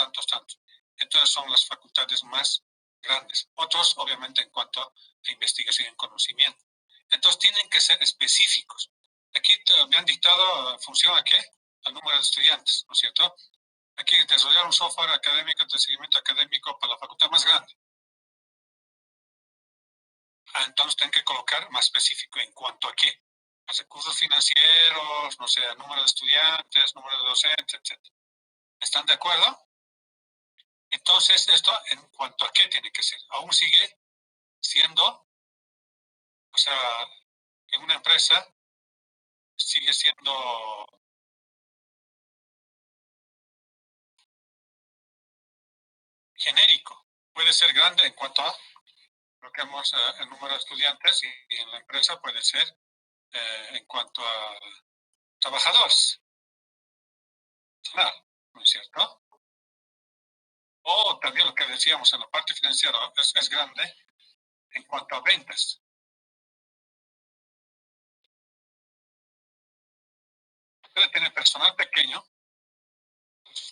Entonces son las facultades más grandes. Otros, obviamente, en cuanto a investigación y conocimiento. Entonces tienen que ser específicos. Aquí me han dictado en función a qué, al número de estudiantes, ¿no es cierto? Aquí desarrollar un software académico de seguimiento académico para la facultad más grande. Entonces tengo que colocar más específico en cuanto a qué. A recursos financieros, no sé, número de estudiantes, número de docentes, etc. ¿Están de acuerdo? Entonces, esto en cuanto a qué tiene que ser. Aún sigue siendo, o sea, en una empresa sigue siendo genérico. Puede ser grande en cuanto a lo que hemos el número de estudiantes y en la empresa puede ser en cuanto a trabajadores. ¿No es cierto? O también lo que decíamos en la parte financiera es grande en cuanto a ventas. Puede tener personal pequeño,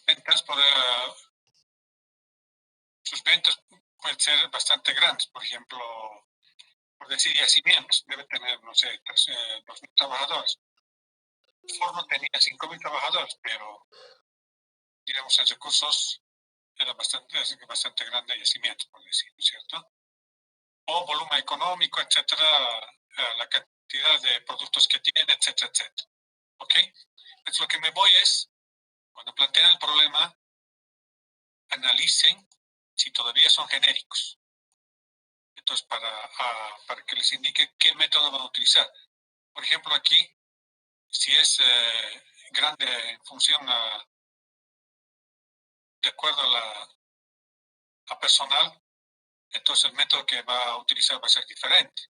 ventas sus ventas pueden ser bastante grandes. Por ejemplo, por decir yacimientos, debe tener, no sé, 2.000 trabajadores. Forno tenía 5.000 trabajadores, pero diremos en recursos era bastante grande yacimientos, por decir, ¿no es cierto? O volumen económico, etcétera, la cantidad de productos que tiene, etcétera, etcétera. ¿Ok? Entonces lo que me voy es, cuando planteen el problema, analicen si todavía son genéricos. Entonces, para que les indique qué método van a utilizar. Por ejemplo, aquí, si es grande en función de acuerdo a personal, entonces el método que va a utilizar va a ser diferente.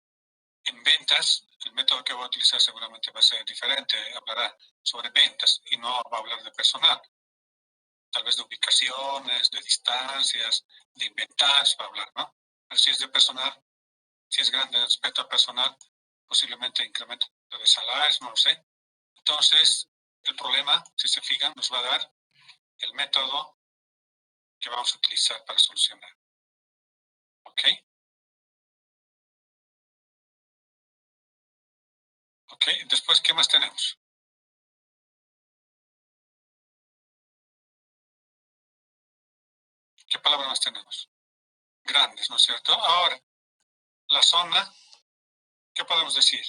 En ventas, el método que va a utilizar seguramente va a ser diferente. Hablará sobre ventas y no va a hablar de personal. Tal vez de ubicaciones, de distancias, de inventarios, va a hablar, ¿no? Pero si es de personal, si es grande respecto al personal, posiblemente incremento de salarios, no lo sé. Entonces, el problema, si se fijan, nos va a dar el método que vamos a utilizar para solucionar. ¿Ok? ¿Ok? Después, ¿qué más tenemos? ¿Qué palabras más tenemos? Grandes, ¿no es cierto? Ahora, la zona, ¿qué podemos decir?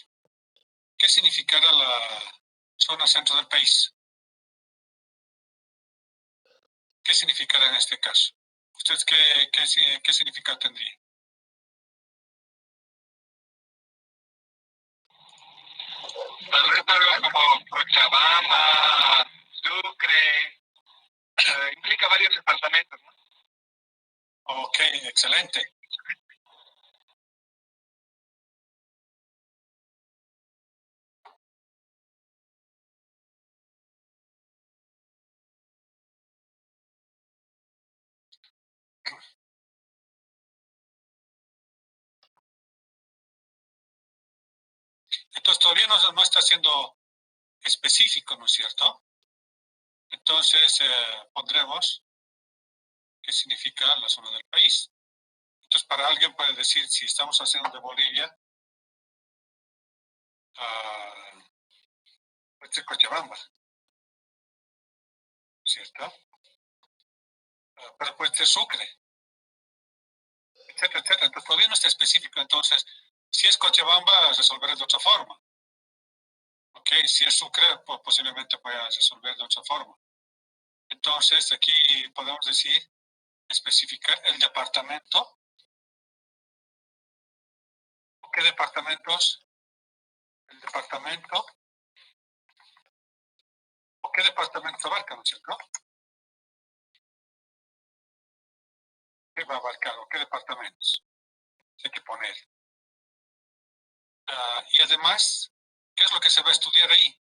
¿Qué significará la zona centro del país? ¿Qué significará en este caso? ¿Ustedes qué significado tendría? Tal vez algo como Cochabamba, Sucre, implica varios departamentos, ¿no? Ok, excelente. Entonces todavía no está siendo específico, ¿no es cierto? Entonces pondremos qué significa la zona del país. Entonces para alguien puede decir, si estamos haciendo de Bolivia, puede ser Cochabamba, ¿cierto? Pero puede ser Sucre, etcétera, etcétera. Entonces todavía no está específico. Entonces, si es Cochabamba, resolveré de otra forma. ¿Ok? Si es Sucre, pues posiblemente pueda resolver de otra forma. Entonces, aquí podemos decir, especificar el departamento. ¿Qué departamentos? El departamento. ¿O qué departamento abarca, no es cierto? ¿Qué va a abarcar o qué departamentos? Hay que poner. Y además, ¿qué es lo que se va a estudiar ahí?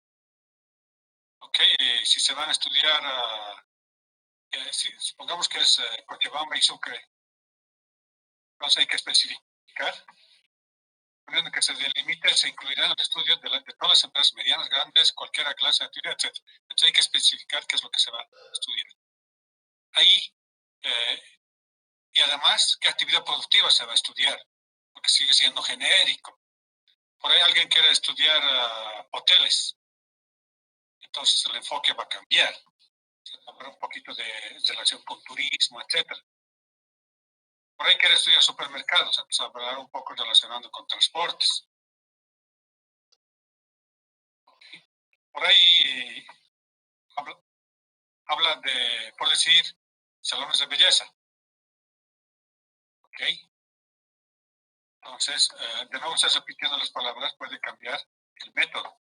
¿Ok? Si se van a estudiar, supongamos que es Cochabamba y Sucre, entonces hay que especificar, poniendo que se delimite, se incluirán los estudios de todas las empresas medianas, grandes, cualquier clase de actividad, etc. Entonces hay que especificar qué es lo que se va a estudiar. Ahí, y además, qué actividad productiva se va a estudiar, porque sigue siendo genérico. Por ahí alguien quiere estudiar hoteles, entonces el enfoque va a cambiar. Habrá un poquito de relación con turismo, etc. Por ahí quiere estudiar supermercados, empezar a hablar un poco relacionado con transportes. Por ahí habla de, por decir, salones de belleza. ¿Ok? Entonces, de nuevo estás repitiendo las palabras, puede cambiar el método,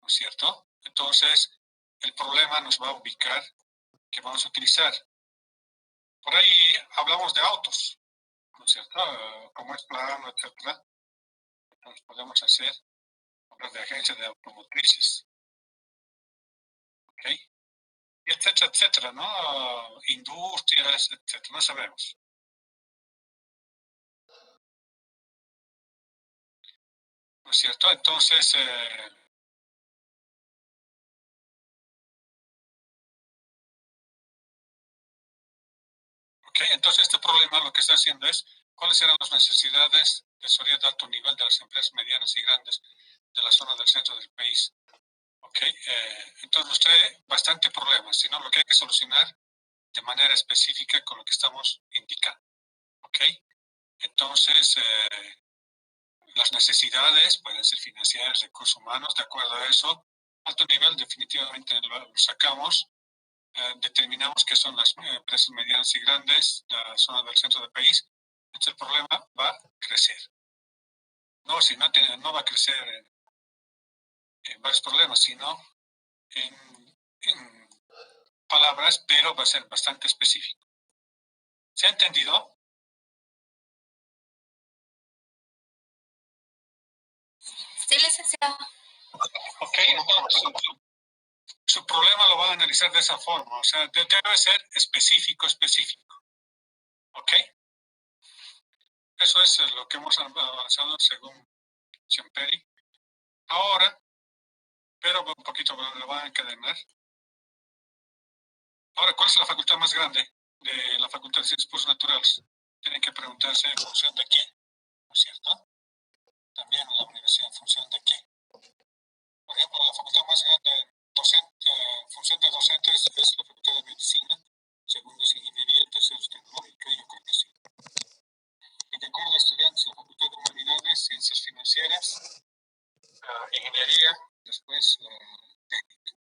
¿no es cierto? Entonces, el problema nos va a ubicar que vamos a utilizar. Por ahí hablamos de autos, ¿no es cierto? Como es plano, etcétera. Entonces podemos hablar de agencias de automotrices. ¿Ok? Y etcétera, etcétera, ¿no? Industrias, etcétera, no sabemos. ¿No es cierto? Entonces, ok, entonces este problema lo que está haciendo es cuáles eran las necesidades de tesorería de alto nivel de las empresas medianas y grandes de la zona del centro del país. Ok, entonces nos trae bastante problemas, sino lo que hay que solucionar de manera específica con lo que estamos indicando. Ok, entonces las necesidades pueden ser financieras, recursos humanos, de acuerdo a eso. Alto nivel definitivamente lo sacamos. Determinamos que son las empresas medianas y grandes, la zona del centro del país. Entonces el problema va a crecer. No, si no, no va a crecer en varios problemas, sino en palabras, pero va a ser bastante específico. ¿Se ha entendido? Sí, licenciado. Ok, entonces su problema lo va a analizar de esa forma, o sea, debe ser específico. ¿Ok? Eso es lo que hemos avanzado según Champeri. Ahora, pero un poquito lo va a encadenar. Ahora, ¿cuál es la facultad más grande de la Facultad de Ciencias Puras Naturales? Tienen que preguntarse en función de qué, ¿no es cierto? También en la universidad, en función de qué. Por ejemplo, la facultad más grande en función de docentes es la Facultad de Medicina, segundo es Ingeniería, tercero es Tecnológica, yo creo que sí. Y de acuerdo a estudiantes, la Facultad de Humanidades, Ciencias Financieras, Ingeniería, después Técnica.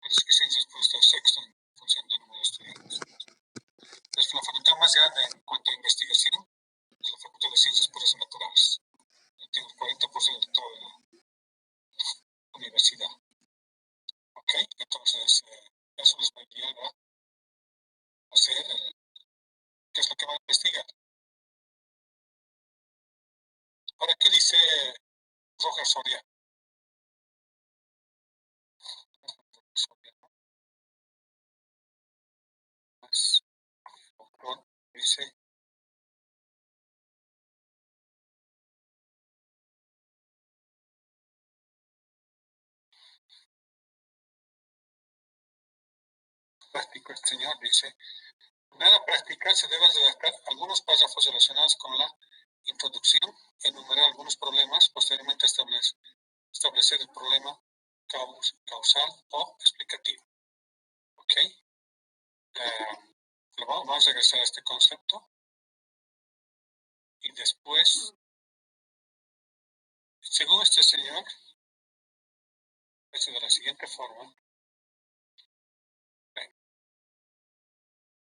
Parece que Ciencias puede estar sexto en función del número de estudiantes. Entonces, la facultad más grande en cuanto a investigación es la Facultad de Ciencias Puras y Naturales. Tiene el 40% de toda la universidad. ¿Ok? Entonces, eso les va a guiar a hacer qué es lo que van a investigar. Ahora, ¿qué dice Roger Soria? Dice práctico este señor, dice, de manera práctica se deben redactar algunos párrafos relacionados con la introducción, enumerar algunos problemas, posteriormente establecer el problema causal o explicativo. ¿Ok? Vamos a regresar a este concepto y después, según este señor, es de la siguiente forma.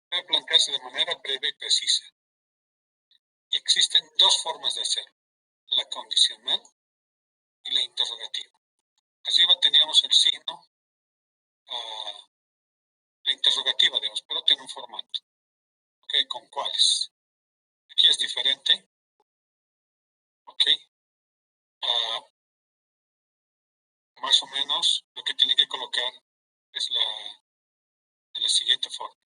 Debe plantearse de manera breve y precisa. Y existen dos formas de hacerlo, la condicional y la interrogativa. Arriba teníamos el signo, la interrogativa, digamos, pero tiene un formato. ¿Ok? ¿Con cuáles? Aquí es diferente. ¿Ok? Más o menos lo que tiene que colocar es de la siguiente forma.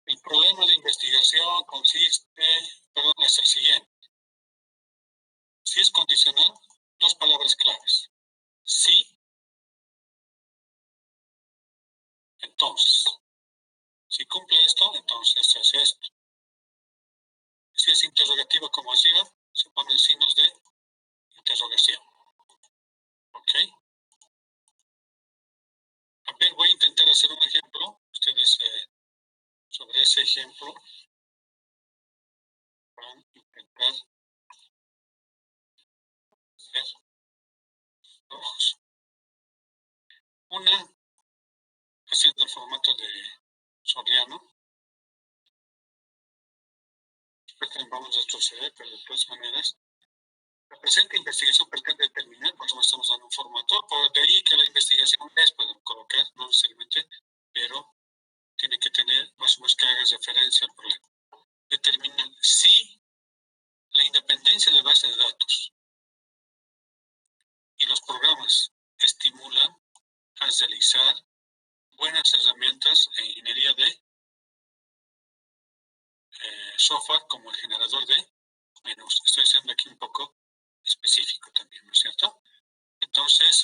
El problema de investigación es el siguiente. Si es condicional, dos palabras claves. Sí, entonces. Si cumple esto, entonces se hace esto. Si es interrogativa como arriba, se ponen signos de interrogación. ¿Ok? A ver, voy a intentar hacer un ejemplo. Ustedes sobre ese ejemplo van a intentar hacer dos. Una, haciendo el formato de Soriano. Vamos a retroceder, pero de todas maneras. La presente investigación pretende determinar, por eso estamos dando un formato, de ahí que la investigación es, pueden colocar, no necesariamente, pero tiene que tener más o menos que haga referencia al problema. Determinar si la independencia de base de datos y los programas estimulan a realizar buenas herramientas en ingeniería de software como el generador de menús. Estoy siendo aquí un poco específico también, ¿no es cierto? Entonces,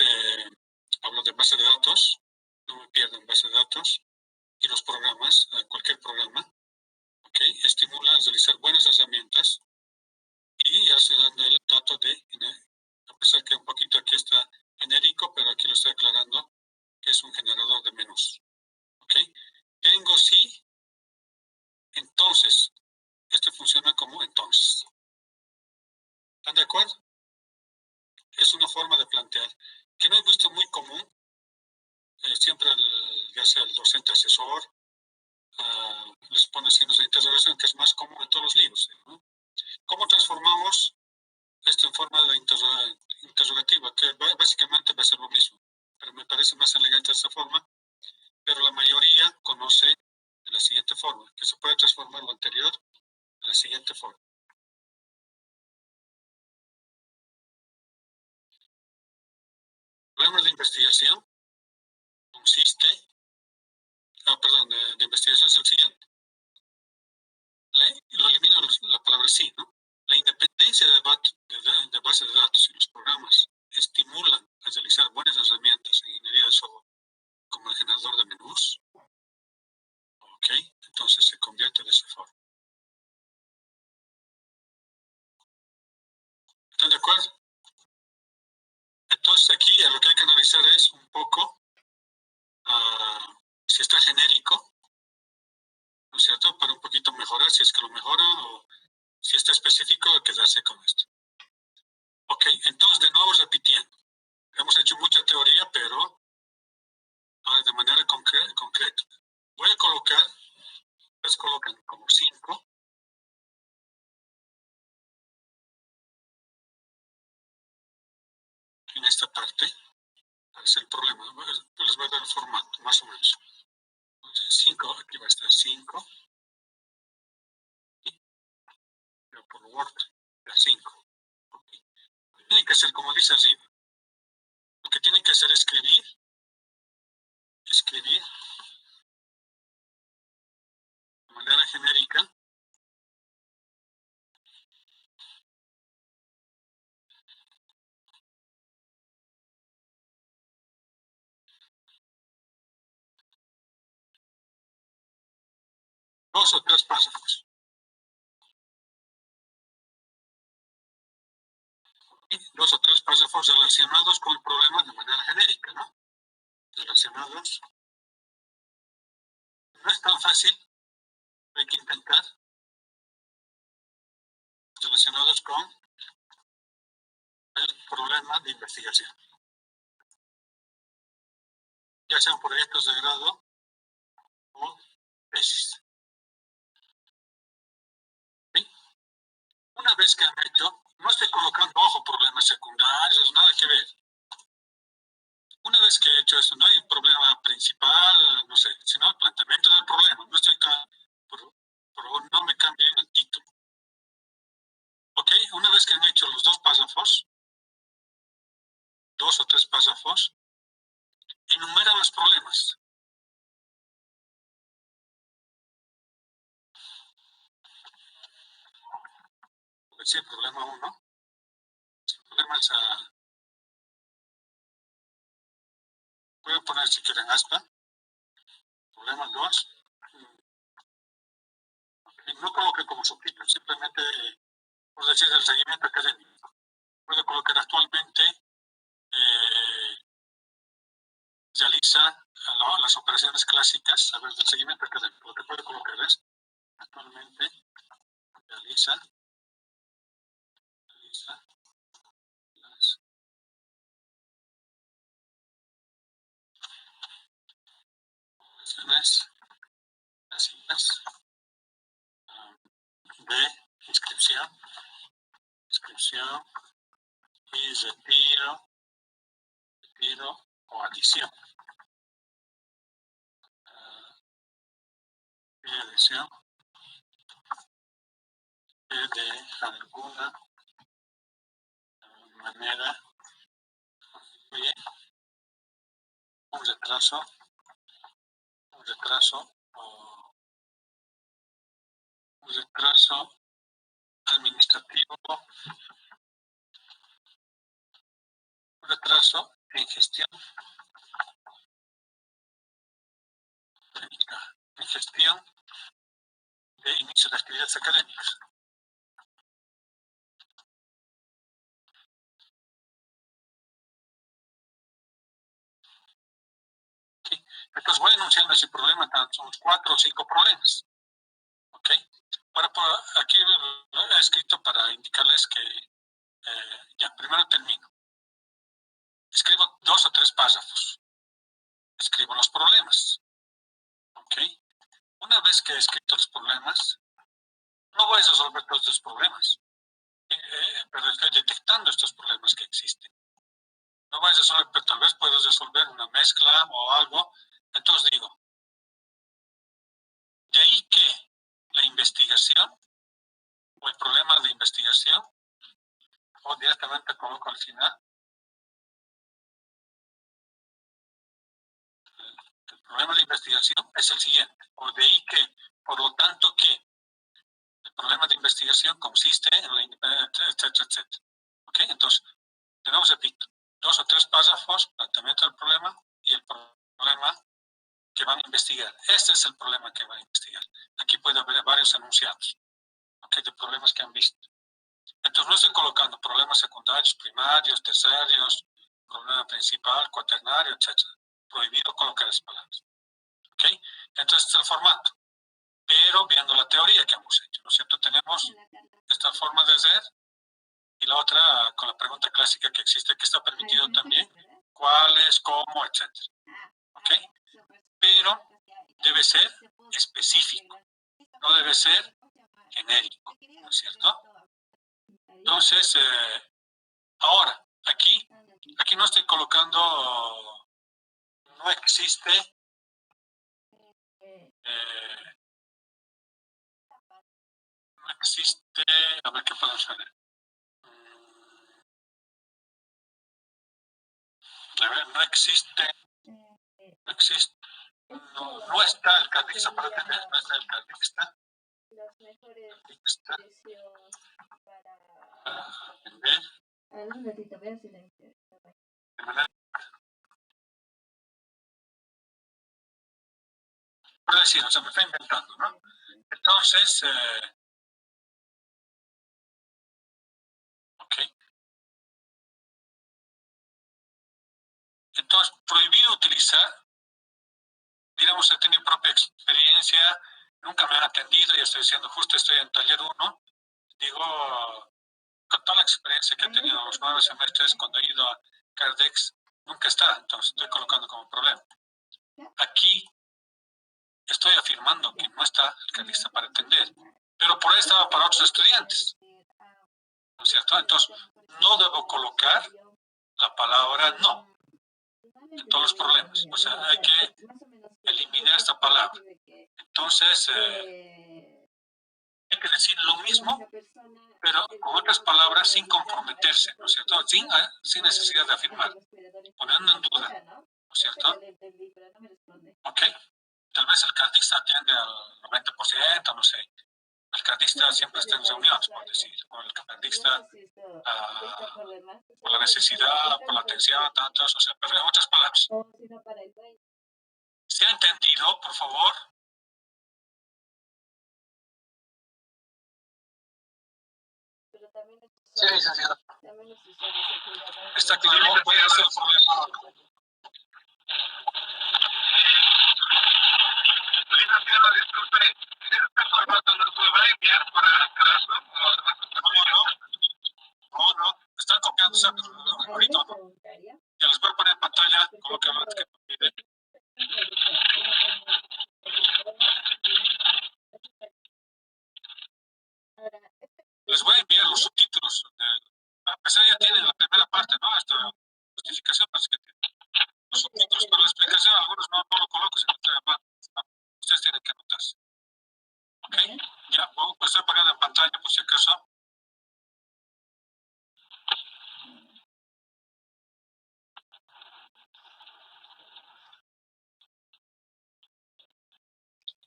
hablo de base de datos, no me pierdo en base de datos, y los programas, cualquier programa, ¿ok? Estimulan a realizar buenas herramientas y ya se dan el dato de, a pesar que un poquito aquí está genérico, pero aquí lo estoy aclarando, que es un generador de menús, ¿ok? Tengo sí, entonces, este funciona como entonces. ¿Están de acuerdo? Es una forma de plantear que no he visto muy común, siempre ya sea el docente asesor, les pone signos de interrogación, que es más común en todos los libros, ¿no? ¿Cómo transformamos esto en forma de interrogativa? Que básicamente va a ser lo mismo, pero me parece más elegante de esta forma, pero la mayoría conoce de la siguiente forma, que se puede transformar lo anterior de la siguiente forma. El problema de investigación consiste, de investigación es el siguiente. Lo elimino la palabra sí, ¿no? La independencia de base de datos y los programas estimulan a realizar buenas herramientas en ingeniería de software, como el generador de menús. ¿Ok? Entonces se convierte de esa forma. ¿Están de acuerdo? Entonces aquí lo que hay que analizar es un poco si está genérico, ¿no es cierto? Para un poquito mejorar, si es que lo mejora, o si está específico, quedarse con esto. Ok, entonces de nuevo repitiendo. Hemos hecho mucha teoría, pero ahora de manera concreta. Voy a colocar, ustedes colocan como 5. En esta parte, para hacer el problema, les voy a dar el formato, más o menos. Entonces, 5, aquí va a estar 5. Pero por Word, la 5. Okay. Tienen que hacer como dice arriba. Lo que tienen que hacer es escribir de manera genérica. Dos o tres párrafos. Dos o tres párrafos relacionados con el problema de manera genérica, ¿no? Relacionados. No es tan fácil, hay que intentar. Relacionados con el problema de investigación. Ya sean proyectos de grado o tesis. ¿Sí? Una vez que han hecho, no estoy colocando, ojo, problemas secundarios, nada que ver. Una vez que he hecho eso, no hay un problema principal, no sé, sino el planteamiento del problema. No estoy no me cambien el título. Ok, una vez que han hecho los dos párrafos, 2 o 3 párrafos, enumeran los problemas. Es decir, problema 1, problema es voy a poner si quieren aspa, problema 2, no coloque como subtítulo, simplemente por decir el seguimiento académico. puede colocar actualmente, realiza las operaciones clásicas, a ver, del seguimiento académico. Lo que puede colocar es, actualmente realiza las operaciones clásicas de inscripción y retiro o adición. Y adición que de alguna manera constituye un retraso administrativo, un retraso en gestión técnica, en gestión de inicio de actividades académicas. ¿Sí? Entonces voy enunciando ese problema, son 4 o 5 problemas. ¿Ok? Ahora, aquí he escrito para indicarles que ya, primero termino. Escribo 2 o 3 párrafos. Escribo los problemas. ¿Ok? Una vez que he escrito los problemas, no voy a resolver todos los problemas, pero estoy detectando estos problemas que existen. No voy a resolver, pero tal vez puedo resolver una mezcla o algo. Entonces digo, de ahí que la investigación o el problema de investigación, o directamente coloco al final, el problema de investigación es el siguiente, o de ahí que, por lo tanto que, el problema de investigación consiste en la independencia, etcétera, etcétera. ¿Ok? Entonces, de nuevo repito, 2 o 3 párrafos, planteamiento del problema y el problema que van a investigar. Este es el problema que van a investigar. Aquí puede haber varios enunciados, ¿ok? De problemas que han visto. Entonces, no estoy colocando problemas secundarios, primarios, terciarios, problema principal, cuaternario, etc. Prohibido colocar esas palabras. ¿Ok? Entonces, este es el formato. Pero viendo la teoría que hemos hecho, ¿no es cierto? Tenemos esta forma de hacer y la otra con la pregunta clásica que existe, que está permitido también, cuáles, cómo, etc. ¿Ok? Pero debe ser específico, no debe ser genérico, ¿no es cierto? Entonces, ahora, aquí no estoy colocando, no existe, a ver qué podemos hacer. A ver, no existe, no está el cardista para atender, no está el cardista. Los mejores Está precios para atender un ratito, veo silencio. de manera. Por decir, o sea, me está inventando, ¿no? Entonces, ok. Entonces, prohibido utilizar, digamos, he tenido propia experiencia, nunca me han atendido, ya estoy diciendo, justo estoy en taller 1, digo, con toda la experiencia que he tenido en los 9 semestres, cuando he ido a Cardex, nunca está, entonces estoy colocando como problema. Aquí estoy afirmando que no está el cardista para atender, pero por ahí estaba para otros estudiantes, ¿no es cierto? Entonces, no debo colocar la palabra no en todos los problemas, o sea, hay que eliminar esta palabra. Entonces, hay que decir lo mismo, pero con otras palabras sin comprometerse, ¿no es cierto? Sin necesidad de afirmar, poniendo en duda, ¿no es cierto? Ok, tal vez el cardista atiende al 90%, no sé. El cardista siempre está en reuniones, por decir, o el cardista por la necesidad, por la atención, tantos, o sea, pero en otras palabras. ¿Se ha entendido, por favor? Sí, licenciado. ¿Está claro? ¿Cuál es el problema? Licenciado, disculpe, ¿este formato nos lo va a enviar por acaso? No. Están copiándose ahorita, ¿no? Ya les voy a poner en pantalla con lo que pide. Les voy a enviar los subtítulos. A pesar ya tienen la primera parte, ¿no? Esta justificación parece que tiene los subtítulos, pero la explicación algunos no lo coloco, sino que ustedes tienen que anotarse. ¿Ok? Ya, bueno, pues estoy poniendo en pantalla por si acaso.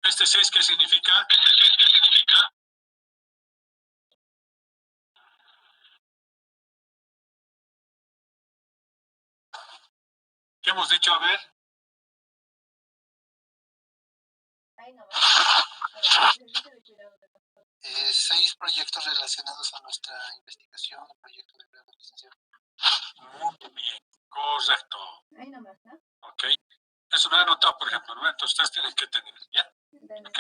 Este 6, ¿qué significa? ¿Qué hemos dicho? A ver. Seis proyectos relacionados a nuestra investigación, proyecto de grado, licenciado. Muy bien, correcto. Ok. Eso me ha anotado, por ejemplo, ¿no? Entonces ustedes tienen que tener, ¿ya? Ok.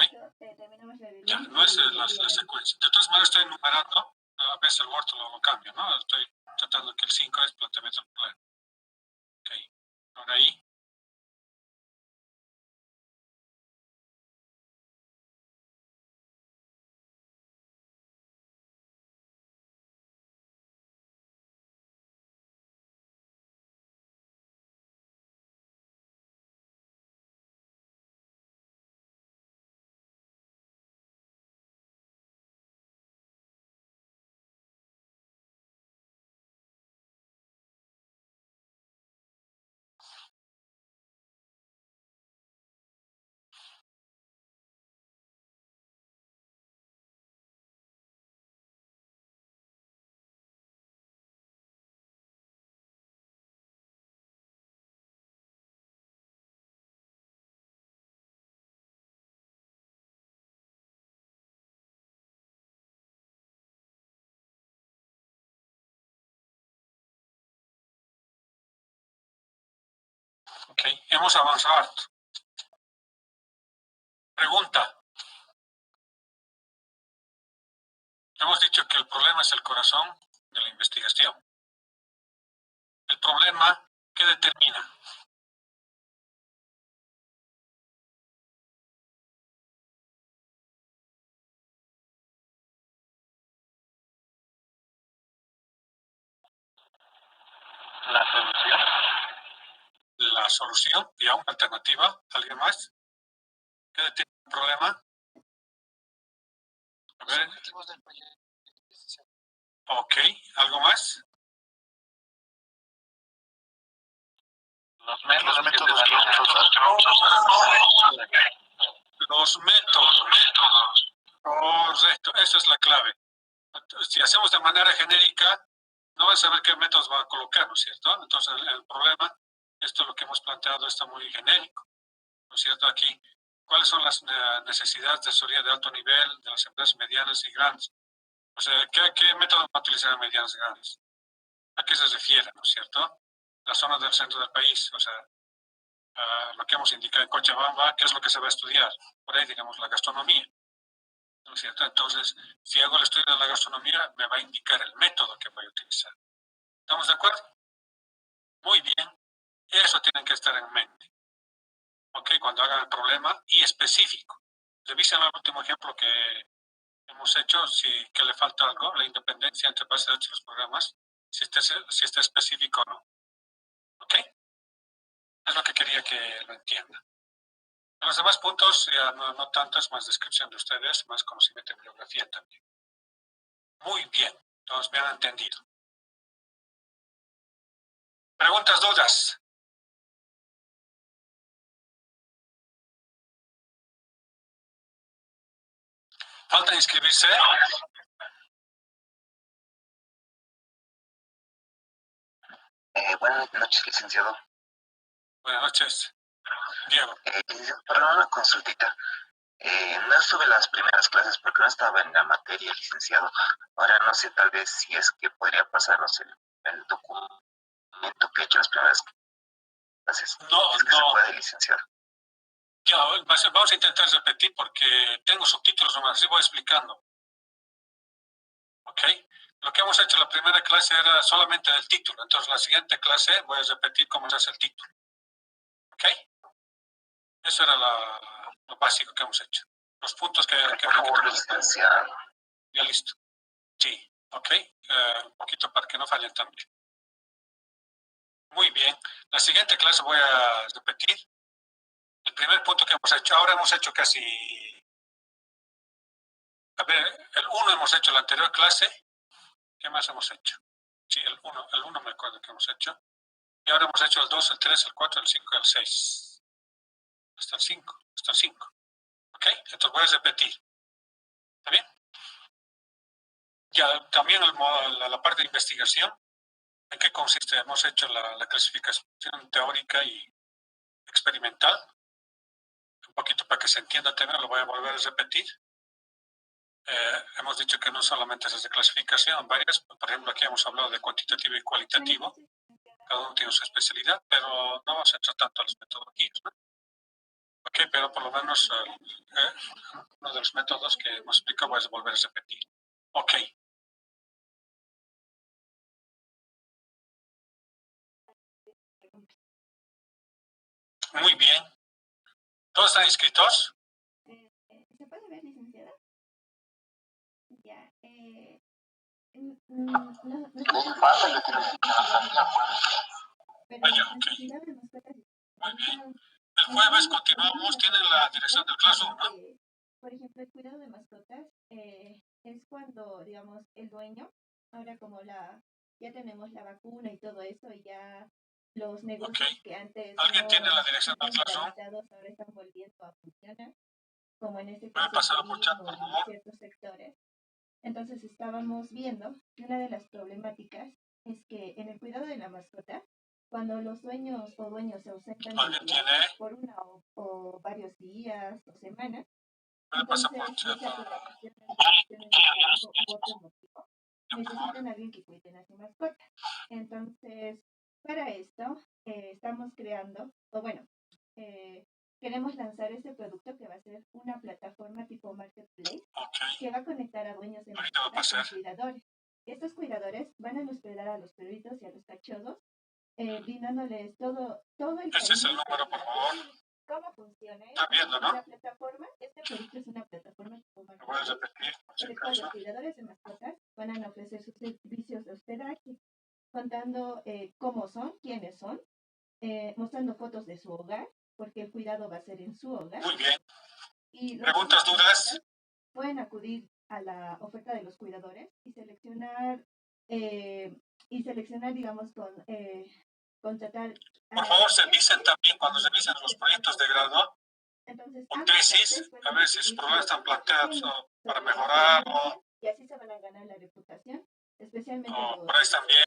Ya, no es la secuencia. De todas maneras estoy enumerando, a veces el Word lo cambio, ¿no? Estoy tratando que el 5 es planteamiento del problema. Ok. Ahora ahí. Ok, hemos avanzado harto. Pregunta. Hemos dicho que el problema es el corazón de la investigación. El problema, ¿qué determina? La solución. La solución y una alternativa. ¿Alguien más? ¿Qué determina el problema? A ver. Los objetivos del proyecto. Ok, ¿algo más? Los métodos que Los métodos. Correcto, esa es la clave. Si hacemos de manera genérica, no vas a saber qué métodos va a colocar, ¿no es cierto? Entonces, el problema, esto es lo que hemos planteado, está muy genérico, ¿no es cierto? Aquí, ¿cuáles son las necesidades de asesoría de alto nivel de las empresas medianas y grandes? O sea, ¿qué métodos van a utilizar medianas y grandes? ¿A qué se refiere, no es cierto? Las zonas del centro del país, o sea, lo que hemos indicado en Cochabamba, ¿qué es lo que se va a estudiar? Por ahí, digamos, la gastronomía, ¿no es cierto? Entonces, si hago el estudio de la gastronomía, me va a indicar el método que voy a utilizar. ¿Estamos de acuerdo? Muy bien. Eso tienen que estar en mente. ¿Ok? Cuando hagan el problema y específico. Revisen el último ejemplo que hemos hecho, si que le falta algo, la independencia entre base de datos y los programas, si está específico o no. ¿Ok? Es lo que quería que lo entiendan. En los demás puntos, ya no tanto, es más descripción de ustedes, más conocimiento de bibliografía también. Muy bien, todos me han entendido. ¿Preguntas, dudas? ¿Falta inscribirse? Buenas noches, licenciado. Buenas noches, Diego. Para una consultita. No estuve las primeras clases porque no estaba en la materia, licenciado. Ahora no sé, tal vez si es que podría pasarnos el documento que he hecho las primeras clases. No, Es que no. se puede, licenciado. Ya, vamos a intentar repetir porque tengo subtítulos nomás, así voy explicando. ¿Ok? Lo que hemos hecho en la primera clase era solamente el título, entonces la siguiente clase voy a repetir cómo se hace el título. ¿Ok? Eso era lo básico que hemos hecho. Los puntos que Por favor, licenciado. ya listo. Sí, ¿ok? Un poquito para que no fallen también. Muy bien. La siguiente clase voy a repetir. El primer punto que hemos hecho, ahora hemos hecho casi... A ver, el 1 hemos hecho en la anterior clase. ¿Qué más hemos hecho? Sí, el 1 me acuerdo que hemos hecho. Y ahora hemos hecho el 2, el 3, el 4, el 5 y el 6. Hasta el 5. ¿Ok? Entonces voy a repetir. ¿Está bien? Ya también la parte de investigación. ¿En qué consiste? Hemos hecho la clasificación teórica y experimental. Un poquito para que se entienda también, lo voy a volver a repetir. Hemos dicho que no solamente es de clasificación, varias. Por ejemplo, aquí hemos hablado de cuantitativo y cualitativo. Cada uno tiene su especialidad, pero no vamos a entrar tanto a las metodologías, ¿no? Ok, pero por lo menos uno de los métodos que hemos explicado voy a volver a repetir. Ok. Muy bien. ¿Todos están inscritos? ¿Se puede ver, licenciada? Ya. Pásale, que Vaya, ok. Muy bien. El jueves continuamos. Tienen la dirección del Classroom, ¿no? Por ejemplo, el cuidado de mascotas es cuando, digamos, el dueño, ahora como ya tenemos la vacuna y todo eso, y ya los negocios que antes ¿Alguien tiene la dirección del Classroom? ahora están volviendo a funcionar, como en este ¿Puede caso pasarlo por chat, por en favor? ciertos sectores. Entonces estábamos viendo que una de las problemáticas es que en el cuidado de la mascota, cuando los dueños o dueños se ausentan por una o varios días o semanas, entonces ya sea por la cuestión de trabajo u otro motivo, necesitan a alguien que cuide a su mascota. Entonces, para esto estamos creando, o bueno, queremos lanzar este producto que va a ser una plataforma tipo marketplace que va a conectar a dueños de mascotas con cuidadores. Estos cuidadores van a hospedar a los perritos y a los cachorros, brindándoles todo el Ese es el número, por favor. ¿Cómo funciona? Está viendo, ¿no? La plataforma, este producto es una plataforma tipo Lo voy a repetir, por si en el cual los acaso. cuidadores de mascotas van a ofrecer sus servicios de hospedaje, contando cómo son, quiénes son, mostrando fotos de su hogar, porque el cuidado va a ser en su hogar. Muy bien. Y ¿Preguntas, dudas? Pueden acudir a la oferta de los cuidadores y seleccionar, digamos, contratar. Por favor, se avisen también cuando se avisen los proyectos de grado o tesis, a ver si sus problemas están planteados para mejorar y así se van a ganar la reputación, especialmente por ahí también.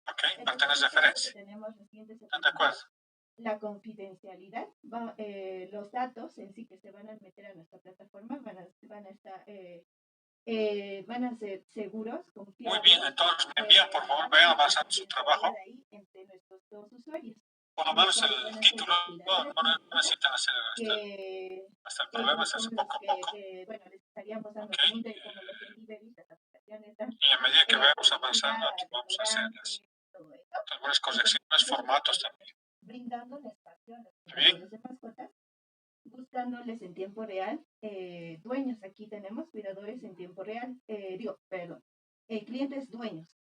Ok, para tener referencia. ¿Están de acuerdo? La confidencialidad, los datos en sí que se van a meter a nuestra plataforma van a ser seguros, confiables. Muy bien, entonces me envían, por favor, vayan avanzando su trabajo. Entre nuestros dos usuarios. Por lo menos el título no necesitan hacer hasta el problema se hace poco a poco. Bueno, les estaríamos dando como los delivery, las aplicaciones. Y a medida que vayamos avanzando, aquí vamos a hacer algunas correcciones, formatos también. Brindando la espacio a los cuidadores de mascotas, buscándoles en tiempo real, dueños, aquí tenemos cuidadores en tiempo real, clientes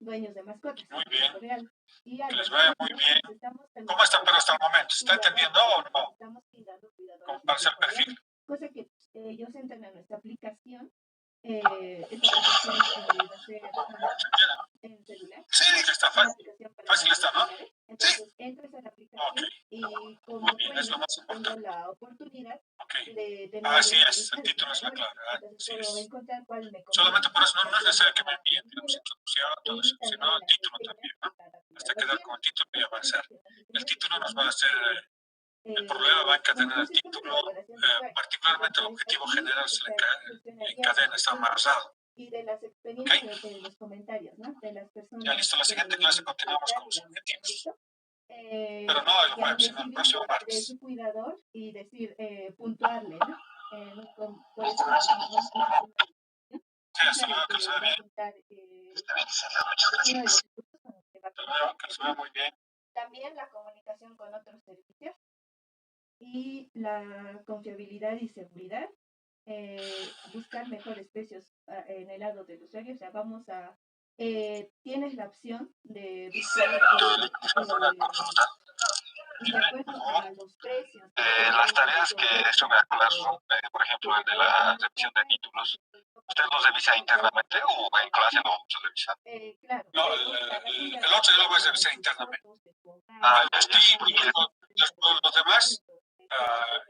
dueños de mascotas. Muy bien. Real. Y que les vaya muy bien. ¿Cómo están pero hasta el momento? ¿Está entendiendo o no? Estamos cuidando ¿Cómo parece el perfil? Cosa que ellos entran a nuestra aplicación. Esta aplicación va a ser en celular. Sí, que está fácil. Fácil está, ¿no? Entonces entras a la aplicación y como tengo la oportunidad de tener... Así es, el título es la clave. Así es. Solamente por eso no es necesario que me envíen, digamos, introducción, todo eso, sino el título también, ¿no? Hasta quedar con el título y avanzar. El título nos va a hacer El problema va a encadenar el título, particularmente el objetivo general se encadena, está amarrado. Y de las experiencias de los comentarios, ¿no? De las personas. Ya listo, la siguiente clase continuamos con los objetivos. Pero no el jueves, sino el próximo De martes. su cuidador y decir, puntuarle, ¿no? Por eso Sí, hasta luego, que se vea bien. Está bien, licenciado, muchas gracias. Hasta luego, que se vea muy bien. También la comunicación con otros servicios y la confiabilidad y seguridad. Buscar mejores precios en el lado del usuario. O sea, vamos a... tienes la opción de buscar de acuerdo a los precios. Las tareas que estuve a clase, por ejemplo, el de la revisión de títulos, ¿usted los revisa internamente o en clase lo vamos a revisar? Claro. No, el otro yo lo voy a revisar internamente. Sí, Los demás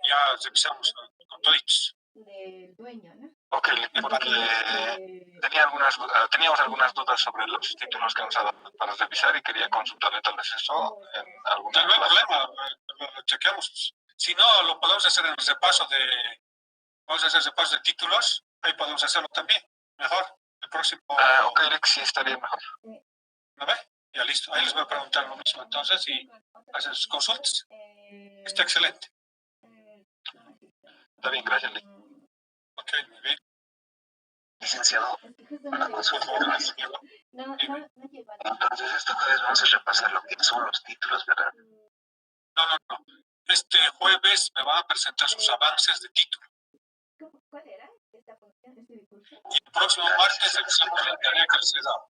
ya revisamos con toditos. Del dueño, ¿no? Ok, porque teníamos algunas dudas sobre los títulos que nos ha dado para revisar y quería consultarle tal vez eso en alguna No hay clase. problema, lo chequeamos. Si no, lo podemos hacer en el repaso vamos a hacer repaso de títulos, ahí podemos hacerlo también, mejor, el próximo. Ok, Alex, sí, estaría mejor. ¿Me ve? Ya listo, ahí les voy a preguntar lo mismo entonces y hacen sus consultas. Está excelente. Está bien, gracias, Alex. Ok, muy bien. Licenciado, una consulta. No Entonces, este jueves vamos a repasar lo que son los títulos, ¿verdad? No. Este jueves me van a presentar sus avances de título. ¿Cuál era esta función, este discurso? Y el próximo martes empezamos la tarea que les he dado.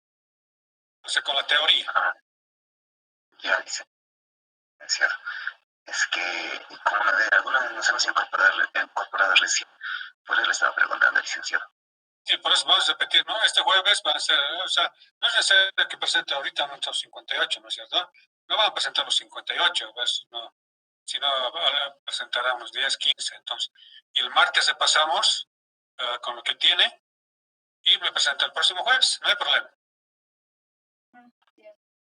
O sea, con la teoría. Ya, licenciado. Es que, como de alguna vez nos hemos incorporado recién, por eso le estaba preguntando al licenciado. Sí, por eso vamos a repetir, ¿no? Este jueves van a ser, o sea, no es necesario que presente ahorita nuestros 58, ¿no es cierto? No van a presentar los 58, pues, no. Si no, presentará unos 10, 15, entonces. Y el martes repasamos con lo que tiene y me presenta el próximo jueves, no hay problema.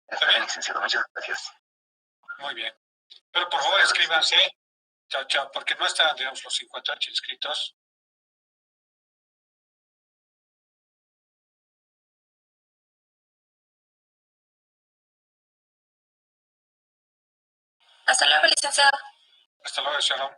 Está bien, licenciado, muchas gracias. Muy bien. Pero por favor, escríbanse, chao, porque no están, digamos, los 58 inscritos. Hasta luego, licenciado. Hasta luego, Shalom.